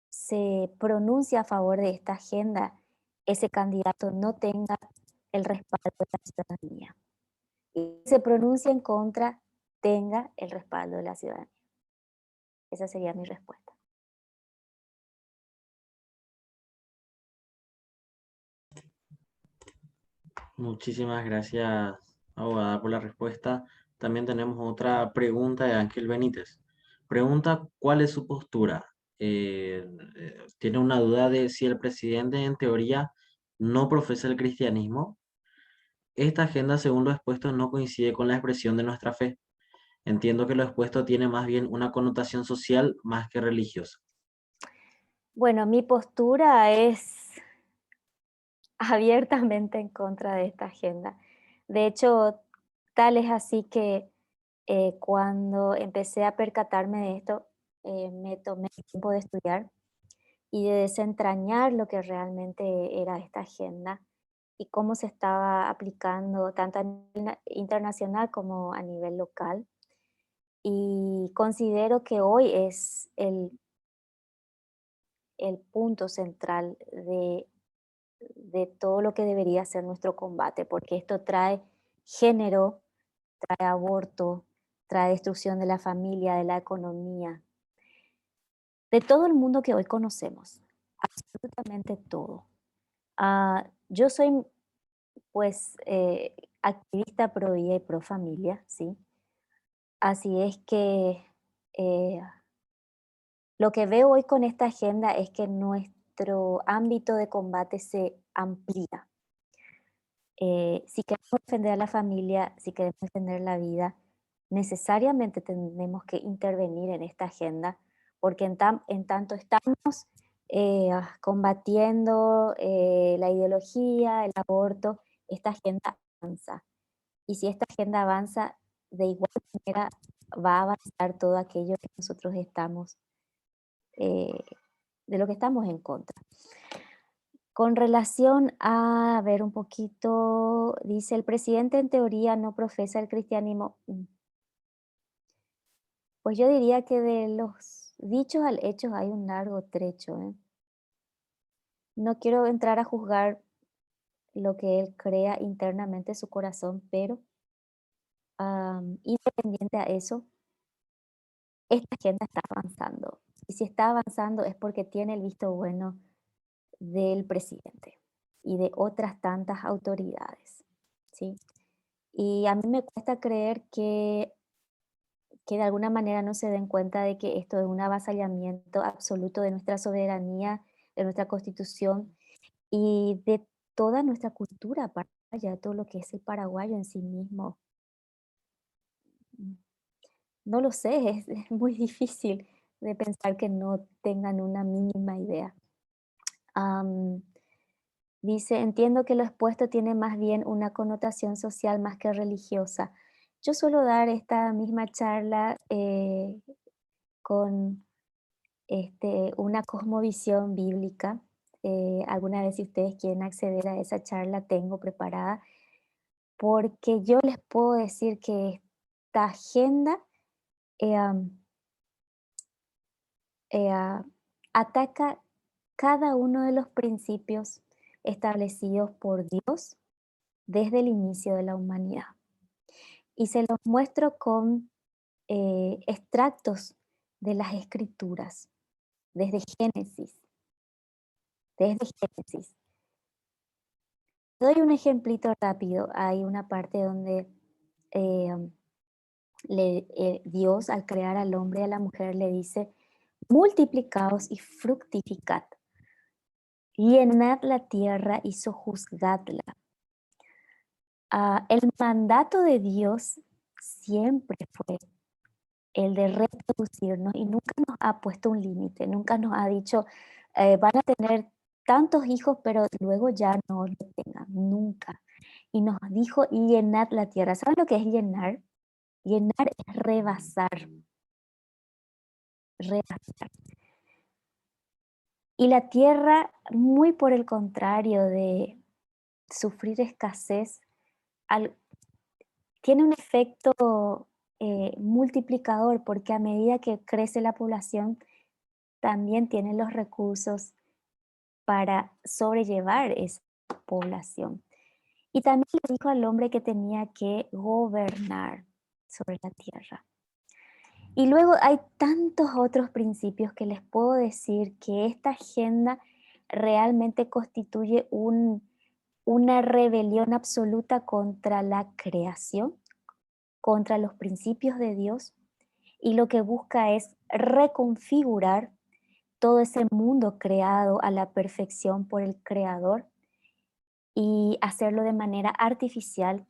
se pronuncia a favor de esta agenda, ese candidato no tenga el respaldo de la ciudadanía. Y si se pronuncia en contra, tenga el respaldo de la ciudadanía. Esa sería mi respuesta. Muchísimas gracias, abogada, por la respuesta. También tenemos otra pregunta de Ángel Benítez. Pregunta, ¿cuál es su postura? Tiene una duda de si el presidente en teoría no profesa el cristianismo. Esta agenda, según lo expuesto, no coincide con la expresión de nuestra fe. Entiendo que lo expuesto tiene más bien una connotación social más que religiosa. Bueno, mi postura es abiertamente en contra de esta agenda. De hecho, tal es así que cuando empecé a percatarme de esto, me tomé el tiempo de estudiar y de desentrañar lo que realmente era esta agenda y cómo se estaba aplicando tanto a nivel internacional como a nivel local. Y considero que hoy es el punto central de todo lo que debería ser nuestro combate, porque esto trae género, trae aborto, trae destrucción de la familia, de la economía, de todo el mundo que hoy conocemos, absolutamente todo. Yo soy, pues, activista pro vida y pro familia, ¿sí? Así es que eh, lo que veo hoy con esta agenda es que nuestro ámbito de combate se amplía. Si queremos defender a la familia, si queremos defender la vida, necesariamente tenemos que intervenir en esta agenda, porque en tanto estamos combatiendo la ideología, el aborto, esta agenda avanza. Y si esta agenda avanza, de igual manera va a avanzar todo aquello que nosotros estamos, eh, de lo que estamos en contra. Con relación a ver un poquito, dice, el presidente en teoría no profesa el cristianismo. Pues yo diría que de los dichos al hecho hay un largo trecho, ¿eh? No quiero entrar a juzgar lo que él crea internamente en su corazón, pero independiente a eso, esta agenda está avanzando. Y si está avanzando es porque tiene el visto bueno del presidente y de otras tantas autoridades, ¿sí? Y a mí me cuesta creer que de alguna manera no se den cuenta de que esto es un avasallamiento absoluto de nuestra soberanía, de nuestra constitución y de toda nuestra cultura paraguaya, todo lo que es el paraguayo en sí mismo. Mm, No lo sé, es muy difícil de pensar que no tengan una mínima idea. Am, Dice, entiendo que lo expuesto tiene más bien una connotación social más que religiosa. Yo suelo dar esta misma charla con una cosmovisión bíblica. Alguna vez si ustedes quieren acceder a esa charla, tengo preparada, porque yo les puedo decir que esta agenda eh, am, ataca cada uno de los principios establecidos por Dios desde el inicio de la humanidad. Y se los muestro con extractos de las escrituras, desde Génesis, desde Génesis. Doy un ejemplito rápido. Hay una parte donde eh, Dios al crear al hombre y a la mujer le dice, multiplicaos y fructificad, llenad la tierra y sojuzgadla. El mandato de Dios siempre fue el de reproducirnos, y nunca nos ha puesto un límite, nunca nos ha dicho, van a tener tantos hijos, pero luego ya no lo tengan, nunca. Y nos dijo, llenad la tierra. ¿Saben lo que es llenar? Llenar es rebasar, rebasar. Y la tierra, muy por el contrario de sufrir escasez, tiene un efecto multiplicador, porque a medida que crece la población, también tiene los recursos para sobrellevar esa población. Y también le dijo al hombre que tenía que gobernar sobre la tierra. Y luego hay tantos otros principios que les puedo decir que esta agenda realmente constituye una rebelión absoluta contra la creación, contra los principios de Dios, y lo que busca es reconfigurar todo ese mundo creado a la perfección por el Creador y hacerlo de manera artificial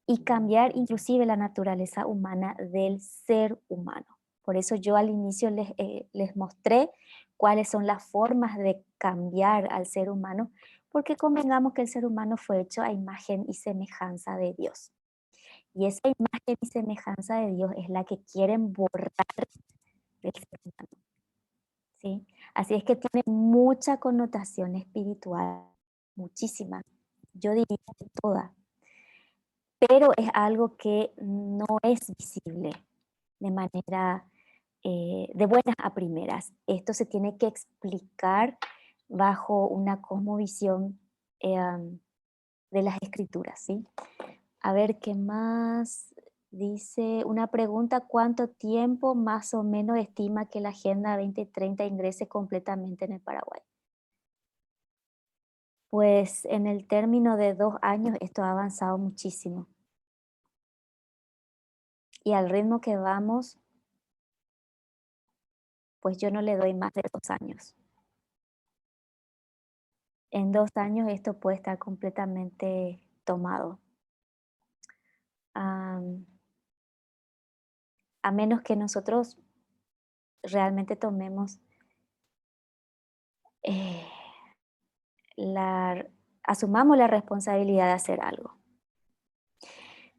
y cambiar inclusive la naturaleza humana del ser humano. Por eso yo al inicio les mostré cuáles son las formas de cambiar al ser humano, porque convengamos que el ser humano fue hecho a imagen y semejanza de Dios. Y esa imagen y semejanza de Dios es la que quieren borrar del ser humano, ¿sí? Así es que tiene mucha connotación espiritual, muchísima, yo diría que toda, pero es algo que no es visible de manera de buenas a primeras. Esto se tiene que explicar bajo una cosmovisión de las escrituras, ¿sí? A ver, ¿qué más? Dice una pregunta, ¿cuánto tiempo más o menos estima que la Agenda 2030 ingrese completamente en el Paraguay? Pues en el término de 2 años esto ha avanzado muchísimo. Y al ritmo que vamos, pues yo no le doy más de 2 años. En 2 años esto puede estar completamente tomado. A menos que nosotros realmente tomemos eh, asumamos la responsabilidad de hacer algo.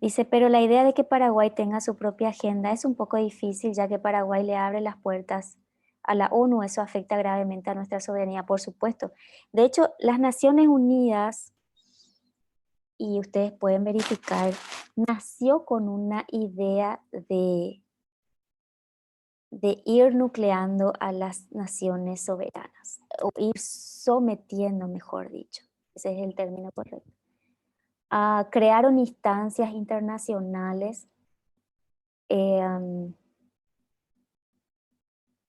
Dice, pero la idea de que Paraguay tenga su propia agenda es un poco difícil, ya que Paraguay le abre las puertas a la ONU. Eso afecta gravemente a nuestra soberanía, por supuesto. De hecho, las Naciones Unidas, y ustedes pueden verificar, nació con una idea de ir nucleando a las naciones soberanas, o ir sometiendo, mejor dicho. Ese es el término correcto. Crearon instancias internacionales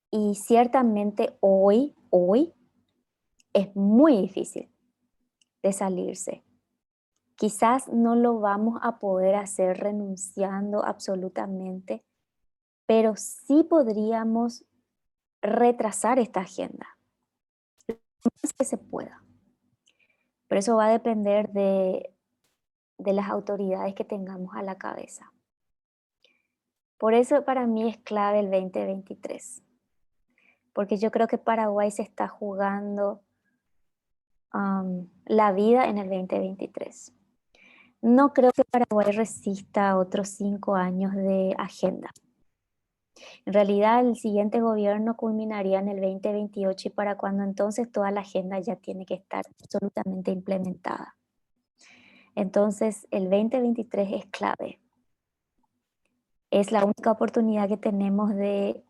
y ciertamente hoy es muy difícil de salirse. Quizás no lo vamos a poder hacer renunciando absolutamente, pero sí podríamos retrasar esta agenda, lo más que se pueda. Pero eso va a depender de las autoridades que tengamos a la cabeza. Por eso para mí es clave el 2023, porque yo creo que Paraguay se está jugando la vida en el 2023. No creo que Paraguay resista otros 5 años de agenda. En realidad, el siguiente gobierno culminaría en el 2028 y para cuando entonces toda la agenda ya tiene que estar absolutamente implementada. Entonces, el 2023 es clave. Es la única oportunidad que tenemos de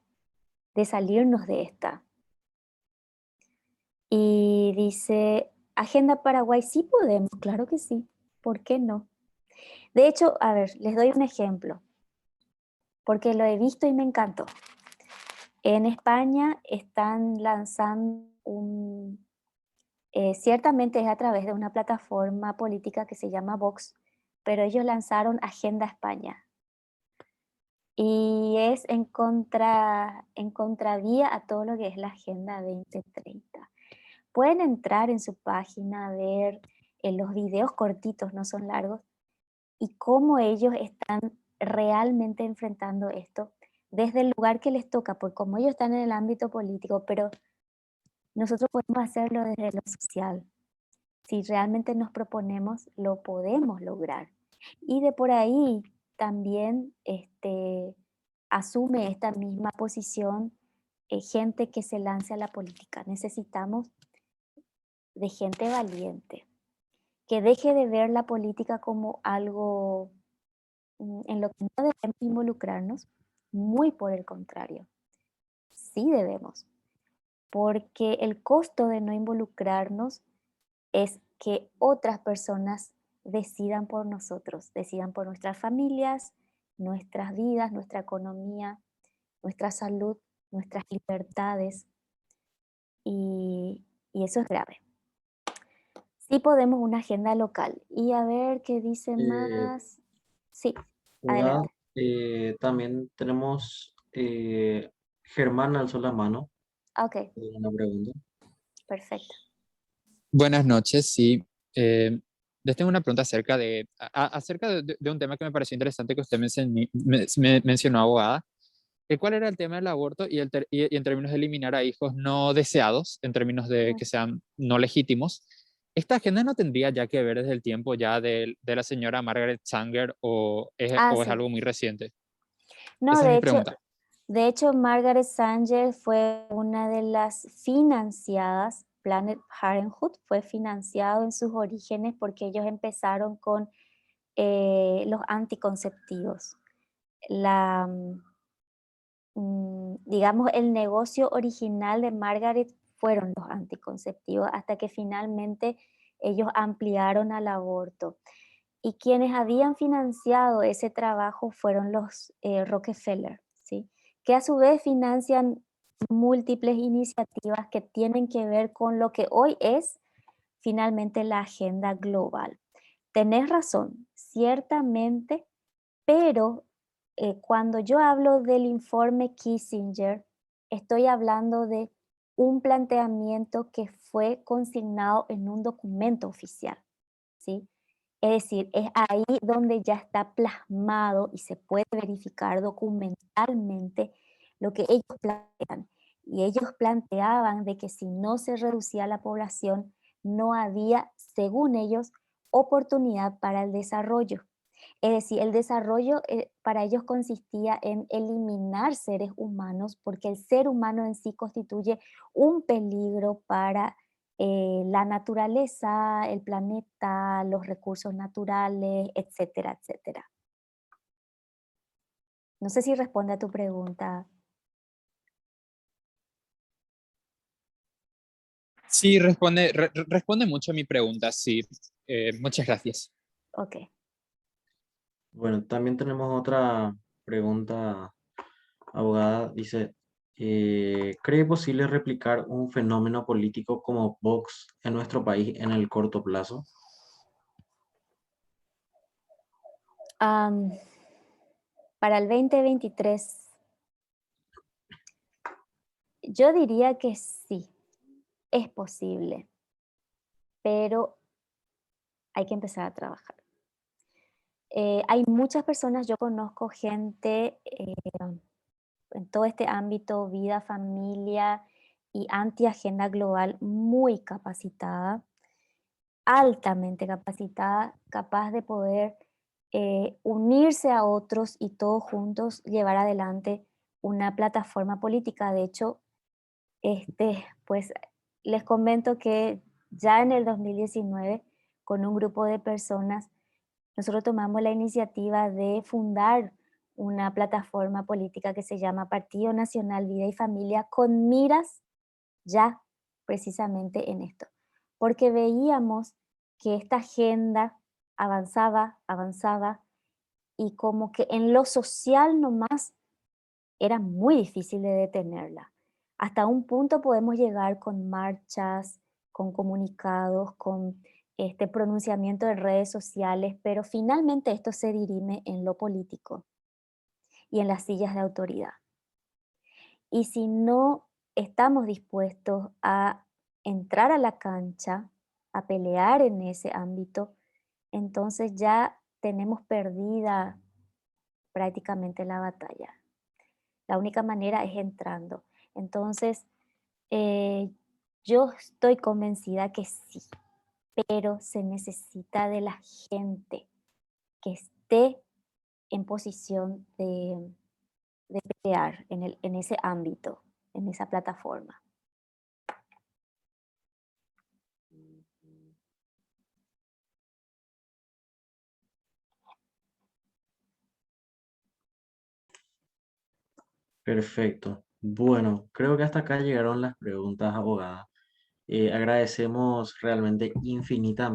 salirnos de esta. Y dice, Agenda Paraguay, sí podemos, claro que sí, ¿por qué no? De hecho, a ver, les doy un ejemplo, porque lo he visto y me encantó. En España están lanzando ciertamente es a través de una plataforma política que se llama Vox, pero ellos lanzaron Agenda España. Y es en contravía a todo lo que es la Agenda 2030. Pueden entrar en su página, ver los videos cortitos, no son largos, y cómo ellos están realmente enfrentando esto desde el lugar que les toca, porque como ellos están en el ámbito político, pero nosotros podemos hacerlo desde lo social. Si realmente nos proponemos, lo podemos lograr. Y de por ahí también asume esta misma posición gente que se lance a la política. Necesitamos de gente valiente, que deje de ver la política como algo en lo que no debemos involucrarnos, muy por el contrario, sí debemos, porque el costo de no involucrarnos es que otras personas decidan por nosotros, decidan por nuestras familias, nuestras vidas, nuestra economía, nuestra salud, nuestras libertades, y eso es grave. Sí podemos una agenda local. Y a ver qué dice Eh, más. Sí, abogada, adelante. también tenemos Germán alzó la mano. Ok, Una pregunta. perfecto. Buenas noches, sí. Les tengo una pregunta acerca acerca de un tema que me pareció interesante que usted mencionó, abogada. ¿Cuál era el tema del aborto y en términos de eliminar a hijos no deseados, en términos de Mm, que sean no legítimos? ¿Esta agenda no tendría ya que ver desde el tiempo ya de la señora Margaret Sanger o es sí. algo muy reciente? No, Esa es mi pregunta. de hecho, Margaret Sanger fue una de las financiadas, Planet Parenthood fue financiado en sus orígenes porque ellos empezaron con los anticonceptivos. La, digamos, el negocio original de Margaret fueron los anticonceptivos hasta que finalmente ellos ampliaron al aborto. Y quienes habían financiado ese trabajo fueron los Rockefeller, ¿sí? Que a su vez financian múltiples iniciativas que tienen que ver con lo que hoy es finalmente la agenda global. Tenés razón, ciertamente, pero cuando yo hablo del informe Kissinger, estoy hablando de un planteamiento que fue consignado en un documento oficial, ¿sí? Es decir, es ahí donde ya está plasmado y se puede verificar documentalmente lo que ellos plantean. Y ellos planteaban de que si no se reducía la población, no había, según ellos, oportunidad para el desarrollo. Es decir, el desarrollo para ellos consistía en eliminar seres humanos porque el ser humano en sí constituye un peligro para la naturaleza, el planeta, los recursos naturales, etcétera, etcétera. No sé si responde a tu pregunta. Sí, responde mucho a mi pregunta, sí. Muchas gracias. Ok. Bueno, también tenemos otra pregunta, abogada. Dice, ¿cree posible replicar un fenómeno político como Vox en nuestro país en el corto plazo? Para el 2023, yo diría que sí, es posible, pero hay que empezar a trabajar. Hay muchas personas, yo conozco gente en todo este ámbito, vida, familia y anti-agenda global, muy capacitada, altamente capacitada, capaz de poder unirse a otros y todos juntos llevar adelante una plataforma política. De hecho, pues les comento que ya en el 2019, con un grupo de personas, nosotros tomamos la iniciativa de fundar una plataforma política que se llama Partido Nacional Vida y Familia con miras ya precisamente en esto, porque veíamos que esta agenda avanzaba, avanzaba y como que en lo social nomás era muy difícil de detenerla. Hasta un punto podemos llegar con marchas, con comunicados, con este pronunciamiento de redes sociales, pero finalmente esto se dirime en lo político y en las sillas de autoridad. Y si no estamos dispuestos a entrar a la cancha, a pelear en ese ámbito, entonces ya tenemos perdida prácticamente la batalla. La única manera es entrando. Entonces, yo estoy convencida que sí, pero se necesita de la gente que esté en posición de pelear en ese ámbito, en esa plataforma. Perfecto. Bueno, creo que hasta acá llegaron las preguntas, abogada. Agradecemos realmente infinitamente